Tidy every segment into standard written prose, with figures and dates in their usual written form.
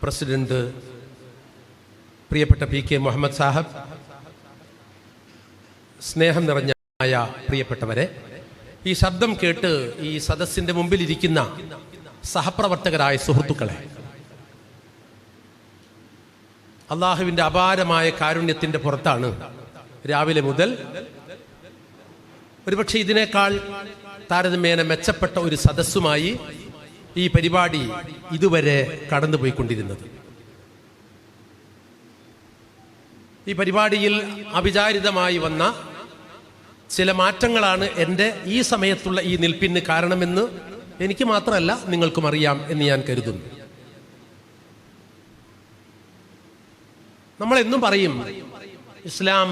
President പ്രിയപ്പെട്ട PK Muhammad Saheb, സ്നേഹം നിറഞ്ഞ പ്രിയപ്പെട്ടവരെ, ഈ ശബ്ദം കേട്ട് ഈ സദസ്സിന്റെ മുമ്പിലിരിക്കുന്ന സഹപ്രവർത്തകരായ സുഹൃത്തുക്കളെ, അള്ളാഹുവിൻ്റെ അപാരമായ കാരുണ്യത്തിൻ്റെ പുറത്താണ് രാവിലെ മുതൽ ഒരുപക്ഷെ ഇതിനേക്കാൾ താരതമ്യേന മെച്ചപ്പെട്ട ഒരു സദസ്സുമായി ഈ പരിപാടി ഇതുവരെ കടന്നുപോയിക്കൊണ്ടിരുന്നത്. ഈ പരിപാടിയിൽ അവിചാരിതമായി വന്ന ചില മാറ്റങ്ങളാണ് എൻ്റെ ഈ സമയത്തുള്ള ഈ നിൽപ്പിന് കാരണമെന്ന് എനിക്ക് മാത്രമല്ല നിങ്ങൾക്കും അറിയാം എന്ന് ഞാൻ കരുതുന്നു. നമ്മളെന്നും പറയും ഇസ്ലാം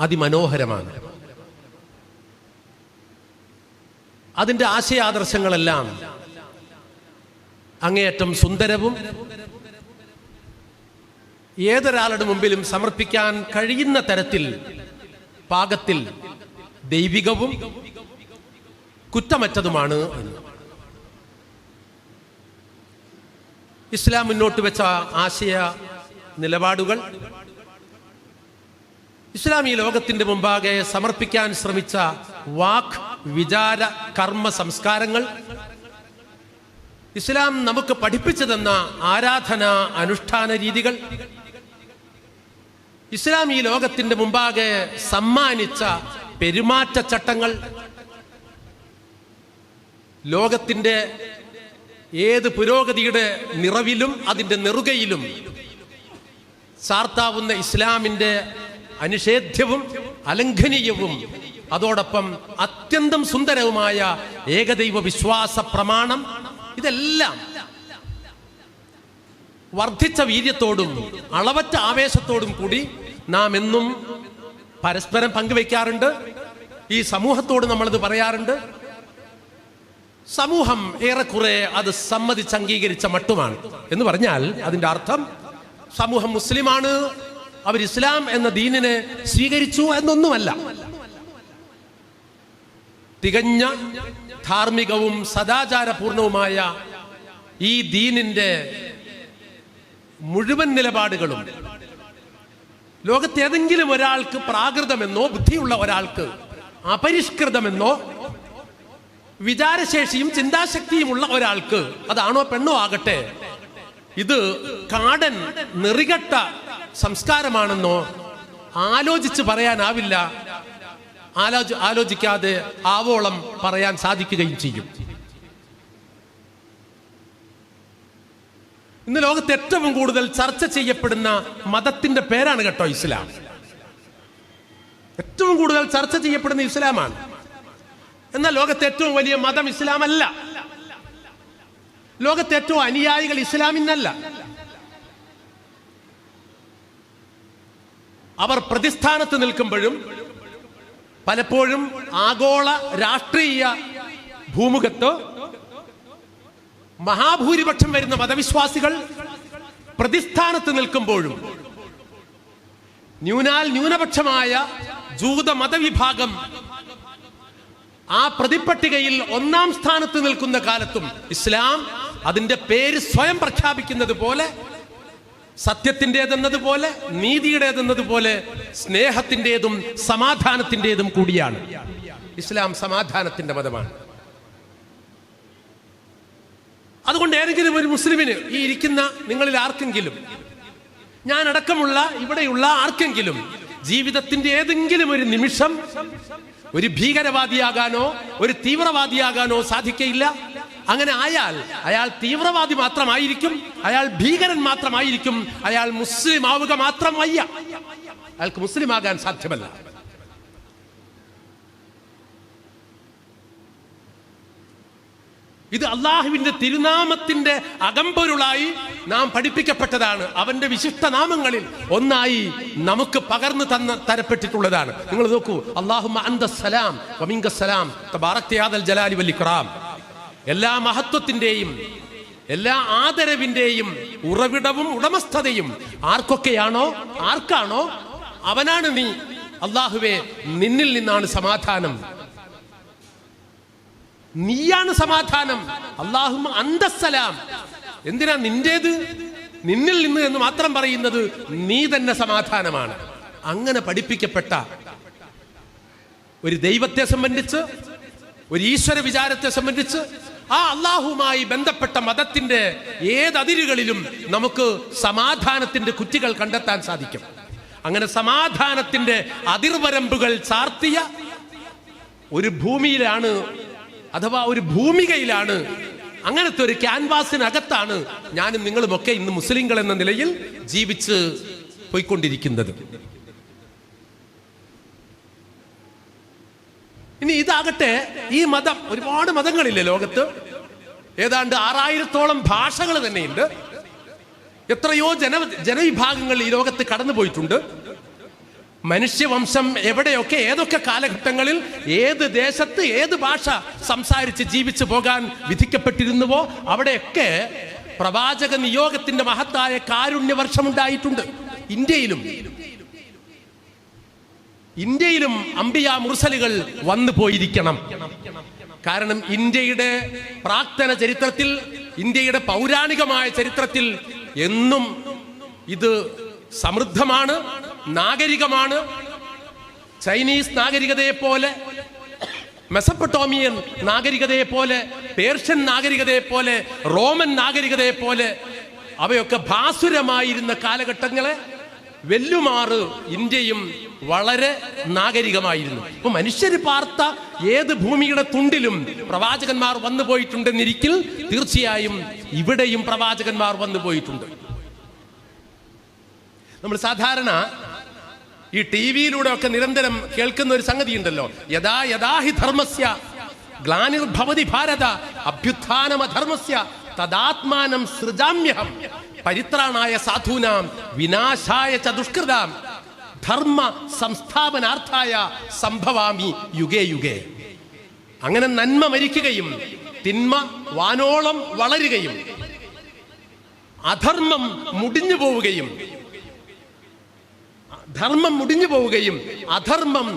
അതിമനോഹരമാണ്, അതിൻ്റെ ആശയാദർശങ്ങളെല്ലാം അങ്ങേയറ്റം സുന്ദരവും ഏതൊരാളുടെ മുമ്പിലും സമർപ്പിക്കാൻ കഴിയുന്ന തരത്തിൽ പാകത്തിൽ ദൈവികവും കുറ്റമറ്റതുമാണ് എന്ന്. ഇസ്ലാം മുന്നോട്ട് വെച്ച ആശയ നിലപാടുകൾ, ഇസ്ലാം ഈ ലോകത്തിന്റെ മുമ്പാകെ സമർപ്പിക്കാൻ ശ്രമിച്ച വാക്ക്, വിചാര, കർമ്മ സംസ്കാരങ്ങൾ, ഇസ്ലാം നമുക്ക് പഠിപ്പിച്ചു തന്ന ആരാധന അനുഷ്ഠാന രീതികൾ, ഇസ്ലാം ഈ ലോകത്തിന്റെ മുമ്പാകെ സമ്മാനിച്ച പെരുമാറ്റച്ചട്ടങ്ങൾ, ലോകത്തിന്റെ ഏത് പുരോഗതിയുടെ നിറവിലും അതിൻ്റെ നെറുകയിലും ചാർത്താവുന്ന ഇസ്ലാമിൻ്റെ അനിഷേധ്യവും അലംഘനീയവും അതോടൊപ്പം അത്യന്തം സുന്ദരവുമായ ഏകദൈവ വിശ്വാസ പ്രമാണം, ഇതെല്ലാം വർദ്ധിച്ച വീര്യത്തോടും അളവറ്റ ആവേശത്തോടും കൂടി നാം എന്നും പരസ്പരം പങ്കുവയ്ക്കാറുണ്ട്. ഈ സമൂഹത്തോട് നമ്മളത് പറയാറുണ്ട്. സമൂഹം ഏറെക്കുറെ അത് സമ്മതിച്ച് അംഗീകരിച്ച മട്ടുമാണ്. എന്ന് പറഞ്ഞാൽ അതിൻ്റെ അർത്ഥം സമൂഹം മുസ്ലിമാണ്, അവർ ഇസ്ലാം എന്ന ദീനിനെ സ്വീകരിച്ചു എന്നൊന്നുമല്ല. തികഞ്ഞ ധാർമ്മികവും സദാചാരപൂർണവുമായ ഈ ദീനിന്റെ മുഴുവൻ നിലപാടുകളും ലോകത്തേതെങ്കിലും ഒരാൾക്ക് പ്രാകൃതമെന്നോ ബുദ്ധിയുള്ള ഒരാൾക്ക് അപരിഷ്കൃതമെന്നോ വിചാരശേഷിയും ചിന്താശക്തിയുമുള്ള ഒരാൾക്ക്, അതാണോ പെണ്ണോ ആകട്ടെ, ഇത് കാടൻ നെറികെട്ട സംസ്കാരമാണെന്നോ ആലോചിച്ച് പറയാനാവില്ല. ആലോചിക്കാതെ ആവോളം പറയാൻ സാധിക്കുകയും ചെയ്യും. ഇന്ന് ലോകത്ത് ഏറ്റവും കൂടുതൽ ചർച്ച ചെയ്യപ്പെടുന്ന മതത്തിന്റെ പേരാണ് കേട്ടോ ഇസ്ലാം. ഏറ്റവും കൂടുതൽ ചർച്ച ചെയ്യപ്പെടുന്ന ഇസ്ലാമാണ്. എന്നാൽ ലോകത്തെ ഏറ്റവും വലിയ മതം ഇസ്ലാം അല്ല. ലോകത്തെ ഏറ്റവും അനുയായികൾ ഇസ്ലാമിനല്ല. അവർ പ്രതിസ്ഥാനത്ത് നിൽക്കുമ്പോഴും പലപ്പോഴും ആഗോള രാഷ്ട്രീയ ഭൂമുഖത്ത് മഹാഭൂരിപക്ഷം വരുന്ന മതവിശ്വാസികൾ പ്രതിസ്ഥാനത്ത് നിൽക്കുമ്പോഴും ന്യൂനപക്ഷമായ ജൂത മതവിഭാഗം ആ പ്രതിപട്ടികയിൽ ഒന്നാം സ്ഥാനത്ത് നിൽക്കുന്ന കാലത്തും ഇസ്ലാം അതിന്റെ പേര് സ്വയം പ്രഖ്യാപിക്കുന്നത് പോലെ, സത്യത്തിൻ്റെതെന്നതുപോലെ, നീതിയുടേതെന്നതുപോലെ, സ്നേഹത്തിൻ്റെതും സമാധാനത്തിൻ്റെതും കൂടിയാണ്. ഇസ്ലാം സമാധാനത്തിന്റെ മതമാണ്. അതുകൊണ്ട് ഏതെങ്കിലും ഒരു മുസ്ലിമിന്, ഈ ഇരിക്കുന്ന നിങ്ങളിൽ ആർക്കെങ്കിലും, ഞാൻ അടക്കമുള്ള ഇവിടെയുള്ള ആർക്കെങ്കിലും ജീവിതത്തിന്റെ ഏതെങ്കിലും ഒരു നിമിഷം ഒരു ഭീകരവാദിയാകാനോ ഒരു തീവ്രവാദിയാകാനോ സാധിക്കയില്ല. അങ്ങനെ ആയാൽ അയാൾ തീവ്രവാദി മാത്രമായിരിക്കും, അയാൾ ഭീകരൻ മാത്രമായിരിക്കും, അയാൾ മുസ്ലിം ആവുക മാത്രം വയ്യ, അയാൾക്ക് മുസ്ലിം ആകാൻ സാധ്യമല്ല. ഇത് അള്ളാഹുവിന്റെ തിരുനാമത്തിന്റെ അകമ്പൊരുളായി നാം പഠിപ്പിക്കപ്പെട്ടതാണ്. അവന്റെ വിശിഷ്ട നാമങ്ങളിൽ ഒന്നായി നമുക്ക് പകർന്നു തരപ്പെട്ടിട്ടുള്ളതാണ്. നിങ്ങൾ നോക്കൂ, അല്ലാഹുമ്മ അന്തസ്സലാം വമിങ്കസ്സലാം തബാറക്ത യാദൽ ജലാലി വൽ ഇക്റാം. എല്ലാ മഹത്വത്തിന്റെയും എല്ലാ ആദരവിന്റെയും ഉറവിടവും ഉടമസ്ഥതയും ആർക്കാണോ അവനാണ് നീ. അല്ലാഹുവേ, നിന്നിൽ നിന്നാണ് സമാധാനം, നീയാണ് സമാധാനം. അല്ലാഹുമ്മ അന്തസ്സലാം, എന്തിനാ നിന്റേത്, നിന്നിൽ നിന്ന് എന്ന് മാത്രം പറയുന്നത്? നീ തന്നെ സമാധാനമാണ്. അങ്ങനെ പഠിപ്പിക്കപ്പെട്ട ഒരു ദൈവത്തെ സംബന്ധിച്ച്, ഒരു ഈശ്വര വിചാരത്തെ സംബന്ധിച്ച്, ആ അള്ളാഹുമായി ബന്ധപ്പെട്ട മതത്തിന്റെ ഏതതിരുകളിലും നമുക്ക് സമാധാനത്തിന്റെ കുറ്റികൾ കണ്ടെത്താൻ സാധിക്കും. അങ്ങനെ സമാധാനത്തിന്റെ അതിർവരമ്പുകൾ ചാർത്തിയ ഒരു ഭൂമിയിലാണ്, അഥവാ ഒരു ഭൂമികയിലാണ്, അങ്ങനത്തെ ഒരു ക്യാൻവാസിനകത്താണ് ഞാനും നിങ്ങളുമൊക്കെ ഇന്ന് മുസ്ലിങ്ങൾ എന്ന നിലയിൽ ജീവിച്ച് പോയിക്കൊണ്ടിരിക്കുന്നത്. ഇനി ഇതാകട്ടെ, ഈ മതം, ഒരുപാട് മതങ്ങളില്ലേ ലോകത്ത്, ഏതാണ്ട് 6000-ഓളം ഭാഷകൾ തന്നെയുണ്ട്. എത്രയോ ജനവിഭാഗങ്ങൾ ഈ ലോകത്ത് കടന്നു പോയിട്ടുണ്ട്. മനുഷ്യവംശം എവിടെയൊക്കെ ഏതൊക്കെ കാലഘട്ടങ്ങളിൽ ഏത് ദേശത്ത് ഏത് ഭാഷ സംസാരിച്ച് ജീവിച്ചു പോകാൻ വിധിക്കപ്പെട്ടിരുന്നുവോ അവിടെയൊക്കെ പ്രവാചക നിയോഗത്തിന്റെ മഹത്തായ കാരുണ്യവർഷമുണ്ടായിട്ടുണ്ട്. ഇന്ത്യയിലും അംബിയാ മുർസലുകൾ വന്നു പോയിരിക്കണം. കാരണം ഇന്ത്യയുടെ പ്രാക്തന ചരിത്രത്തിൽ, ഇന്ത്യയുടെ പൗരാണികമായ ചരിത്രത്തിൽ എന്നും ഇത് സമൃദ്ധമാണ്, നാഗരികമാണ്. ചൈനീസ് നാഗരികതയെ പോലെ, മെസപ്പൊട്ടോമിയൻ നാഗരികതയെ പോലെ, പേർഷ്യൻ നാഗരികതയെ പോലെ, റോമൻ നാഗരികതയെ പോലെ അവയൊക്കെ ഭാസുരമായിരുന്ന കാലഘട്ടങ്ങളെ വെല്ലുമാറ് ഇന്ത്യയും വളരെ നാഗരികമായിരുന്നു. ഇപ്പൊ മനുഷ്യര് പാർത്ത ഏത് ഭൂമിയുടെ തുണ്ടിലും പ്രവാചകന്മാർ വന്നു പോയിട്ടുണ്ടെന്നിരിക്കിൽ തീർച്ചയായും ഇവിടെയും പ്രവാചകന്മാർ വന്നു പോയിട്ടുണ്ട്. നമ്മൾ സാധാരണ ഈ ടി വിയിലൂടെ ഒക്കെ നിരന്തരം കേൾക്കുന്ന ഒരു സംഗതി ഉണ്ടല്ലോ, യഥാ യഥാഹി ധർമ്മസ്യ ഗ്ലാനിർഭവതി ഭാരത അഭ്യുത്ഥാനമധർമ്മസ്യ തദാത്മാനം സൃജാമ്യഹം പരിത്രാണായ സാധൂനാം വിനാശായ ച ദുഷ്കൃതാം ധർമ്മ സംസ്ഥാപനാർത്ഥായ സംഭവാമി യുഗേ യുഗേ. അങ്ങനെ നന്മ മരിക്കുകയും തിന്മ വാനോളം വളരുകയും അധർമ്മം മുടിഞ്ഞു പോവുകയും, ധർമ്മം മുടിഞ്ഞു പോവുകയും അധർമ്മം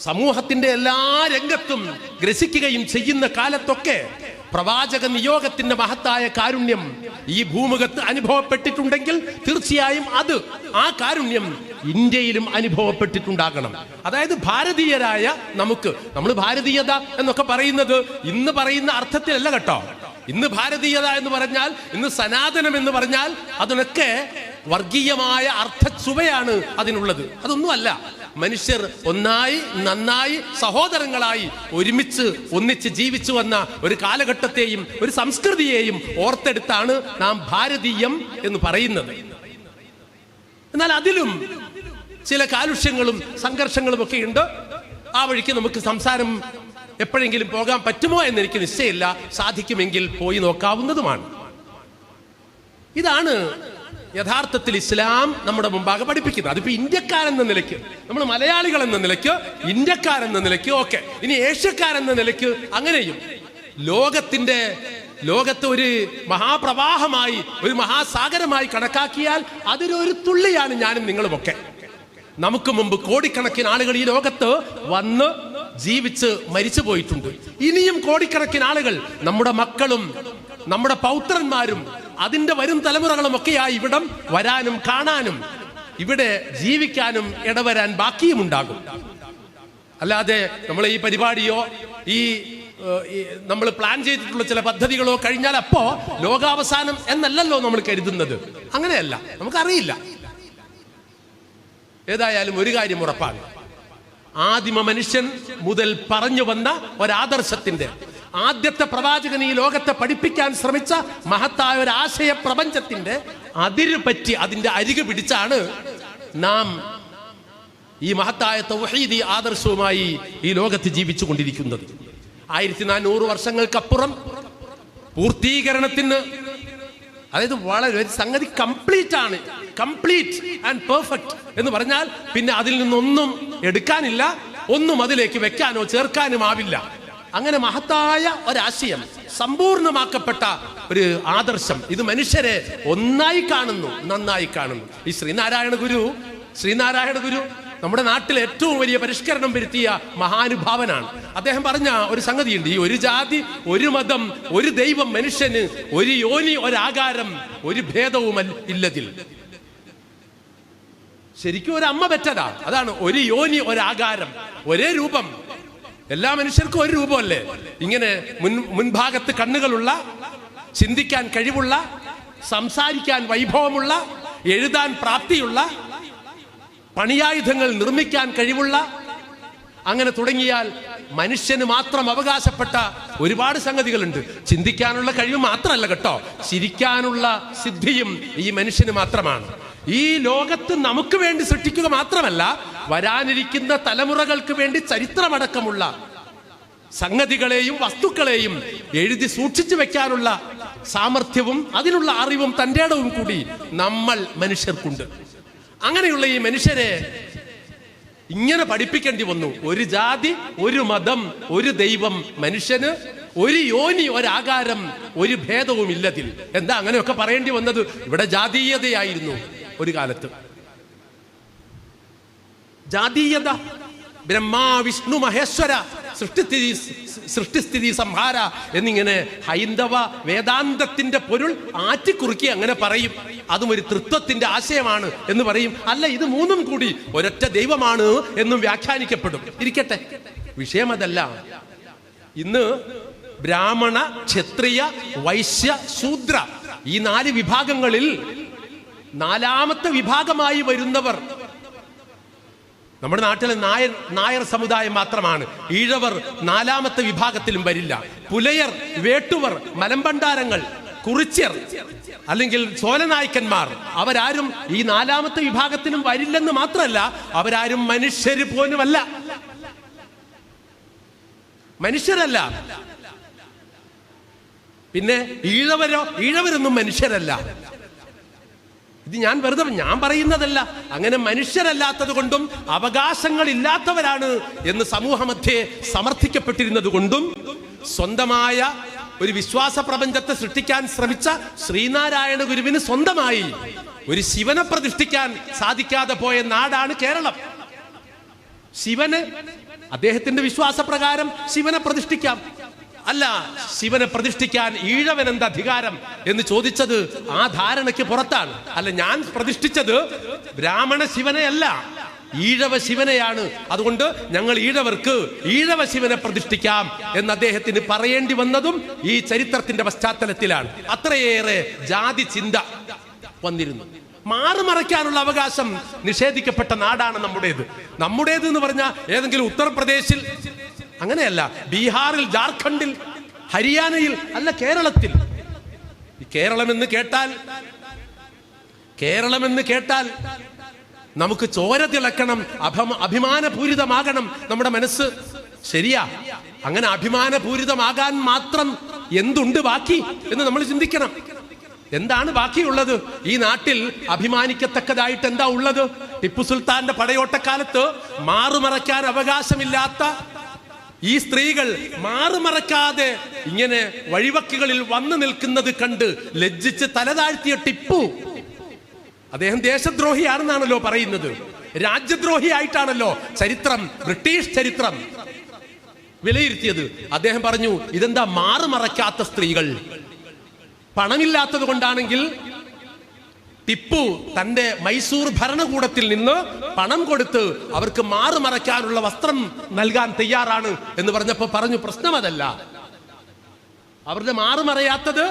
സമൂഹത്തിന്റെ എല്ലാ രംഗത്തും ഗ്രസിക്കുകയും ചെയ്യുന്ന കാലത്തൊക്കെ പ്രവാചക നിയോഗത്തിന്റെ മഹത്തായ കാരുണ്യം ഈ ഭൂമുഖത്ത് അനുഭവപ്പെട്ടിട്ടുണ്ടെങ്കിൽ തീർച്ചയായും ആ കാരുണ്യം ഇന്ത്യയിലും അനുഭവപ്പെട്ടിട്ടുണ്ടാകണം. അതായത് ഭാരതീയരായ നമ്മൾ ഭാരതീയത എന്നൊക്കെ പറയുന്നത് ഇന്ന് പറയുന്ന അർത്ഥത്തിലല്ല കേട്ടോ. ഇന്ന് ഭാരതീയത എന്ന് പറഞ്ഞാൽ, ഇന്ന് സനാതനം എന്ന് പറഞ്ഞാൽ അതിനൊക്കെ വർഗീയമായ അർത്ഥച്ചുവയാണ് അതിനുള്ളത്. അതൊന്നുമല്ല. മനുഷ്യർ ഒന്നായി നന്നായി സഹോദരങ്ങളായി ഒന്നിച്ച് ജീവിച്ചു വന്ന ഒരു കാലഘട്ടത്തെയും ഒരു സംസ്കൃതിയെയും ഓർത്തെടുത്താണ് നാം ഭാരതീയം എന്ന് പറയുന്നത്. എന്നാൽ അതിലും ചില കാലുഷ്യങ്ങളും സംഘർഷങ്ങളും ഒക്കെ ഉണ്ട്. ആ വഴിക്ക് നമുക്ക് സംസാരം എപ്പോഴെങ്കിലും പോകാൻ പറ്റുമോ എന്ന് എനിക്ക് നിശ്ചയമില്ല. സാധിക്കുമെങ്കിൽ പോയി നോക്കാവുന്നതുമാണ്. ഇതാണ് യഥാർത്ഥത്തിൽ ഇസ്ലാം നമ്മുടെ മുമ്പാകെ പഠിപ്പിക്കുന്നത്. അതിപ്പോ ഇന്ത്യക്കാരെന്ന നിലയ്ക്ക്, നമ്മൾ മലയാളികൾ എന്ന നിലയ്ക്ക്, ഇന്ത്യക്കാരെന്ന നിലയ്ക്ക് ഓക്കെ, ഇനി ഏഷ്യക്കാരെന്ന നിലയ്ക്ക് അങ്ങനെയും ലോകത്ത് ഒരു മഹാപ്രവാഹമായി, ഒരു മഹാസാഗരമായി കണക്കാക്കിയാൽ അതിലൊരു തുള്ളിയാണ് ഞാനും നിങ്ങളുമൊക്കെ. നമുക്ക് മുമ്പ് കോടിക്കണക്കിന് ആളുകൾ ഈ ലോകത്ത് വന്ന് ജീവിച്ച് മരിച്ചു പോയിട്ടുണ്ട്. ഇനിയും കോടിക്കണക്കിന് ആളുകൾ, നമ്മുടെ മക്കളും നമ്മുടെ പൗത്രന്മാരും അതിന്റെ വരും തലമുറകളും ഒക്കെയായി ഇവിടം വരാനും കാണാനും ഇവിടെ ജീവിക്കാനും ഇടവരാൻ ബാക്കിയുമുണ്ടാകും. അല്ലാതെ നമ്മൾ ഈ പരിപാടിയോ ഈ നമ്മൾ പ്ലാൻ ചെയ്തിട്ടുള്ള ചില പദ്ധതികളോ കഴിഞ്ഞാൽ അപ്പോ ലോകാവസാനം എന്നല്ലല്ലോ നമ്മൾ കരുതുന്നത്. അങ്ങനെയല്ല, നമുക്കറിയില്ല. ഏതായാലും ഒരു കാര്യം ഉറപ്പാണ്, ആദിമ മനുഷ്യൻ മുതൽ പറഞ്ഞു വന്ന ഒരാദർശത്തിന്റെ, ആദ്യത്തെ പ്രവാചകൻ ഈ ലോകത്തെ പഠിപ്പിക്കാൻ ശ്രമിച്ച മഹത്തായ ഒരു ആശയ പ്രപഞ്ചത്തിന്റെ അതിര് പറ്റി, അതിന്റെ അരികു പിടിച്ചാണ് നാം ഈ മഹത്തായ തൗഹീദി ആദർശവുമായി ഈ ലോകത്ത് ജീവിച്ചു കൊണ്ടിരിക്കുന്നത്. 1400 വർഷങ്ങൾക്കപ്പുറം പൂർത്തീകരണത്തിന്, അതായത് വളരെ ഒരു സംഗതി കംപ്ലീറ്റ് ആണ്, കംപ്ലീറ്റ് ആൻഡ് പെർഫെക്റ്റ് എന്ന് പറഞ്ഞാൽ പിന്നെ അതിൽ നിന്നൊന്നും എടുക്കാനില്ല, ഒന്നും അതിലേക്ക് വെക്കാനോ ചേർക്കാനും ആവില്ല. അങ്ങനെ മഹത്തായ ഒരാശയം, സമ്പൂർണമാക്കപ്പെട്ട ഒരു ആദർശം, ഇത് മനുഷ്യരെ ഒന്നായി കാണുന്നു, നന്നായി കാണുന്നു. ഈ ശ്രീനാരായണ ഗുരു നമ്മുടെ നാട്ടിൽ ഏറ്റവും വലിയ പരിഷ്കരണം വരുത്തിയ മഹാനുഭാവനാണ്. അദ്ദേഹം പറഞ്ഞ ഒരു സംഗതിയുണ്ട്, ഈ ഒരു ജാതി, ഒരു മതം, ഒരു ദൈവം, മനുഷ്യന് ഒരു യോനി, ഒരാകാരം, ഒരു ഭേദവും ഇല്ലതിൽ. ശരിക്കും ഒരു അമ്മ പെറ്റതാ. അതാണ് ഒരു യോനി, ഒരാകാരം, ഒരേ രൂപം. എല്ലാ മനുഷ്യർക്കും ഒരു രൂപമല്ലേ? ഇങ്ങനെ മുൻഭാഗത്ത് കണ്ണുകളുള്ള, ചിന്തിക്കാൻ കഴിവുള്ള, സംസാരിക്കാൻ വൈഭവമുള്ള, എഴുതാൻ പ്രാപ്തിയുള്ള, പണിയായുധങ്ങൾ നിർമ്മിക്കാൻ കഴിവുള്ള, അങ്ങനെ തുടങ്ങിയാൽ മനുഷ്യന് മാത്രം അവകാശപ്പെട്ട ഒരുപാട് സംഗതികളുണ്ട്. ചിന്തിക്കാനുള്ള കഴിവ് മാത്രമല്ല കേട്ടോ, ചിരിക്കാനുള്ള സിദ്ധിയും ഈ മനുഷ്യന് മാത്രമാണ്. ഈ ലോകത്ത് നമുക്ക് വേണ്ടി സൃഷ്ടിക്കുക മാത്രമല്ല, വരാനിരിക്കുന്ന തലമുറകൾക്ക് വേണ്ടി ചരിത്രമടക്കമുള്ള സംഗതികളെയും വസ്തുക്കളെയും എഴുതി സൂക്ഷിച്ചു വെക്കാനുള്ള സാമർഥ്യവും അതിനുള്ള അറിവും തൻ്റെ ഇടവും കൂടി നമ്മൾ മനുഷ്യർക്കുണ്ട്. അങ്ങനെയുള്ള ഈ മനുഷ്യരെ ഇങ്ങനെ പഠിപ്പിക്കേണ്ടി വന്നു. ഒരു ജാതി, ഒരു മതം, ഒരു ദൈവം, മനുഷ്യന് ഒരു യോനി, ഒരാകാരം, ഒരു ഭേദവും ഇല്ലതിൽ. എന്താ അങ്ങനെയൊക്കെ പറയേണ്ടി വന്നത്? ഇവിടെ ജാതീയതയായിരുന്നു ഒരു കാലത്ത്. ജാതീയത, ബ്രഹ്മാ വിഷ്ണു മഹേശ്വര, സൃഷ്ടിസ്ഥിതി സംഹാര എന്നിങ്ങനെ ഹൈന്ദവ വേദാന്തത്തിന്റെ പൊരുൾ ആറ്റിക്കുറുക്കി അങ്ങനെ പറയും. അതും ഒരു തൃത്വത്തിന്റെ ആശയമാണ് എന്ന് പറയും. അല്ല, ഇത് മൂന്നും കൂടി ഒരൊറ്റ ദൈവമാണ് എന്നും വ്യാഖ്യാനിക്കപ്പെടും. ഇരിക്കട്ടെ, വിഷയം അതല്ല. ഇന്ന് ബ്രാഹ്മണ, ക്ഷത്രിയ, വൈശ്യ, ശൂദ്ര ഈ 4 വിഭാഗങ്ങളിൽ 4ാമത്തെ വിഭാഗമായി വരുന്നവർ നമ്മുടെ നാട്ടിലെ നായർ സമുദായം മാത്രമാണ്. ഈഴവർ 4ാമത്തെ വിഭാഗത്തിലും വരില്ല. പുലയർ, വേട്ടുവർ, മലമ്പണ്ടാരങ്ങൾ, കുറിച്യർ അല്ലെങ്കിൽ ചോലനായ്ക്കന്മാർ അവരാരും ഈ 4ാമത്തെ വിഭാഗത്തിലും വരില്ലെന്ന് മാത്രമല്ല, അവരാരും മനുഷ്യര് പോലുമല്ല, മനുഷ്യരല്ല. പിന്നെ ഈഴവരൊന്നും മനുഷ്യരല്ല. ഇത് ഞാൻ പറയുന്നതല്ല. അങ്ങനെ മനുഷ്യരല്ലാത്തത് കൊണ്ടും അവകാശങ്ങൾ ഇല്ലാത്തവരാണ് എന്ന് സമൂഹമധ്യേ സമർത്ഥിക്കപ്പെട്ടിരുന്നത് കൊണ്ടും സ്വന്തമായ ഒരു വിശ്വാസ പ്രപഞ്ചത്തെ സൃഷ്ടിക്കാൻ ശ്രമിച്ച ശ്രീനാരായണ ഗുരുവിന് സ്വന്തമായി ഒരു ശിവനെ പ്രതിഷ്ഠിക്കാൻ സാധിക്കാതെ പോയ നാടാണ് കേരളം. ശിവന് അദ്ദേഹത്തിന്റെ വിശ്വാസപ്രകാരം ശിവനെ പ്രതിഷ്ഠിക്കാം. അല്ല, ശിവനെ പ്രതിഷ്ഠിക്കാൻ ഈഴവൻ എന്ത് അധികാരം എന്ന് ചോദിച്ചത് ആ ധാരണയ്ക്ക് പുറത്താണ്. അല്ല, ഞാൻ പ്രതിഷ്ഠിച്ചത് ബ്രാഹ്മണ ശിവനെയല്ല, ഈഴവ ശിവനെയാണ്. അതുകൊണ്ട് ഞങ്ങൾ ഈഴവർക്ക് ഈഴവ ശിവനെ പ്രതിഷ്ഠിക്കാം എന്ന് അദ്ദേഹത്തിന് പറയേണ്ടി വന്നതും ഈ ചരിത്രത്തിന്റെ പശ്ചാത്തലത്തിലാണ്. അത്രയേറെ ജാതി ചിന്ത വന്നിരുന്നു. മാറുമറയ്ക്കാനുള്ള അവകാശം നിഷേധിക്കപ്പെട്ട നാടാണ് നമ്മുടേത് എന്ന് പറഞ്ഞാൽ ഏതെങ്കിലും ഉത്തർപ്രദേശിൽ അങ്ങനെയല്ല, ബീഹാറിൽ, ജാർഖണ്ഡിൽ, ഹരിയാനയിൽ അല്ല, കേരളത്തിൽ. കേരളമെന്ന് കേട്ടാൽ നമുക്ക് ചോര തിളക്കണം, അഭിമാനപൂരിതമാകണം നമ്മുടെ മനസ്സ്. ശരിയാ, അങ്ങനെ അഭിമാനപൂരിതമാകാൻ മാത്രം എന്തുണ്ട് ബാക്കി എന്ന് നമ്മൾ ചിന്തിക്കണം. എന്താണ് ബാക്കിയുള്ളത്? ഈ നാട്ടിൽ അഭിമാനിക്കത്തക്കതായിട്ട് എന്താ ഉള്ളത്? ടിപ്പു സുൽത്താന്റെ പടയോട്ടക്കാലത്ത് മാറുമറയ്ക്കാൻ അവകാശമില്ലാത്ത ഈ സ്ത്രീകൾ മാറുമറക്കാതെ ഇങ്ങനെ വഴിവക്കുകളിൽ വന്നു നിൽക്കുന്നത് കണ്ട് ലജ്ജിച്ച് തലതാഴ്ത്തിയ ടിപ്പു, അദ്ദേഹം ദേശദ്രോഹിയാണെന്നാണല്ലോ പറയുന്നത്, രാജ്യദ്രോഹിയായിട്ടാണല്ലോ ചരിത്രം, ബ്രിട്ടീഷ് ചരിത്രം വിലയിരുത്തിയത്. അദ്ദേഹം പറഞ്ഞു, ഇതെന്താ മാറുമറക്കാത്ത സ്ത്രീകൾ? പണമില്ലാത്തത് കൊണ്ടാണെങ്കിൽ ടിപ്പു തന്റെ മൈസൂർ ഭരണകൂടത്തിൽ നിന്ന് പണം കൊടുത്ത് അവർക്ക് മാറുമറയ്ക്കാനുള്ള വസ്ത്രം നൽകാൻ തയ്യാറാണ് എന്ന് പറഞ്ഞപ്പോ പറഞ്ഞു, പ്രശ്നം അതല്ല. അവരുടെ മാറുമറയാത്തത്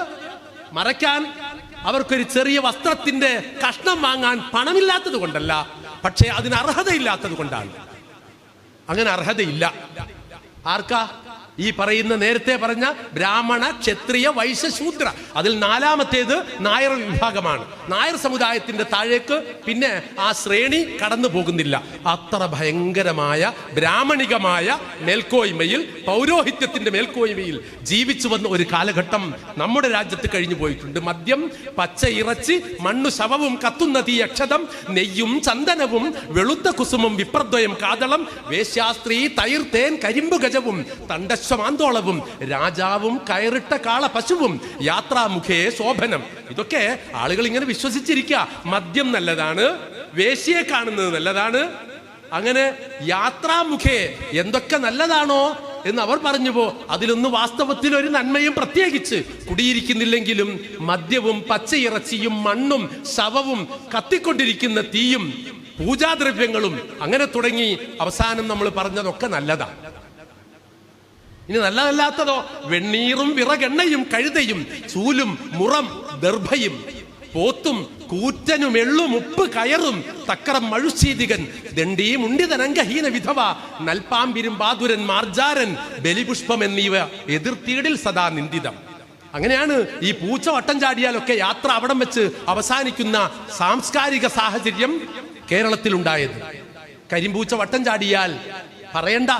മറയ്ക്കാൻ അവർക്കൊരു ചെറിയ വസ്ത്രത്തിന്റെ കഷ്ണം വാങ്ങാൻ പണമില്ലാത്തത് കൊണ്ടല്ല, പക്ഷേ അതിന് അർഹതയില്ലാത്തത് കൊണ്ടാണ്. അങ്ങനെ അർഹതയില്ല. ആർക്കാ? ഈ പറയുന്ന നേരത്തെ പറഞ്ഞ ബ്രാഹ്മണ, ക്ഷത്രിയ, വൈശ്യ, ശൂദ്ര. അതിൽ 4ാമത്തേത് നായർ വിഭാഗമാണ്. നായർ സമുദായത്തിന്റെ താഴേക്ക് പിന്നെ ആ ശ്രേണി കടന്നു പോകുന്നില്ല. അത്ര ഭയങ്കരമായ ബ്രാഹ്മണികമായ മേൽക്കോയ്മയിൽ, പൗരോഹിത്യത്തിന്റെ മേൽക്കോയ്മയിൽ ജീവിച്ചു വന്ന ഒരു കാലഘട്ടം നമ്മുടെ രാജ്യത്ത് കഴിഞ്ഞു പോയിട്ടുണ്ട്. മദ്യം, പച്ച ഇറച്ചി, മണ്ണു ശവവും കത്തുന്ന തീ അക്ഷതം, നെയ്യും ചന്ദനവും വെളുത്ത കുസുമം വിപ്രദ്വയം കാതളം, വേശ്യാസ്ത്രീ തൈർ തേൻ കരിമ്പു ഗജവും തണ്ടശ്വമാന്തോളവും രാജാവും കയറിട്ട കാള പശുവും യാത്രാമുഖേ ശോഭനം. ഇതൊക്കെ ആളുകൾ ഇങ്ങനെ വിശ്വസിച്ചിരിക്കുക. മദ്യം നല്ലതാണ്, വേശ്യയെ കാണുന്നത് നല്ലതാണ്, അങ്ങനെ യാത്രാമുഖേ എന്തൊക്കെ നല്ലതാണോ എന്ന് അവർ പറഞ്ഞു പോ. അതിലൊന്ന് വാസ്തവത്തിൽ ഒരു നന്മയും പ്രത്യേകിച്ച് കുടിയിരിക്കുന്നില്ലെങ്കിലും മദ്യവും പച്ചയിറച്ചിയും മണ്ണും ശവവും കത്തിക്കൊണ്ടിരിക്കുന്ന തീയും പൂജാദ്രവ്യങ്ങളും അങ്ങനെ തുടങ്ങി അവസാനം നമ്മൾ പറഞ്ഞതൊക്കെ നല്ലതാണ്. ഇനി നല്ലതല്ലാത്തതോ വെണ്ണീറും വിറകെണ്ണയും കഴുതയും ചൂലും മുറം ദർഭയും പോത്തും കൂറ്റനും എള്ളും ഉപ്പ് കയറും തക്കറം മഴുശീതികൻ ദണ്ഡിയും ഉണ്ടിതനംഗഹീന വിധവ നൽപ്പാമ്പിരും ബാതുരൻ മാർജാരൻ ബലിപുഷ്പം എന്നിവ എതിർത്തീടിൽ സദാ നിന്ദിതം. അങ്ങനെയാണ് ഈ പൂച്ച വട്ടം ചാടിയാലൊക്കെ യാത്ര അവിടം വെച്ച് അവസാനിക്കുന്ന സാംസ്കാരിക സാഹചര്യം കേരളത്തിൽ ഉണ്ടായത്. കരിമ്പൂച്ച വട്ടം ചാടിയാൽ പറയണ്ട,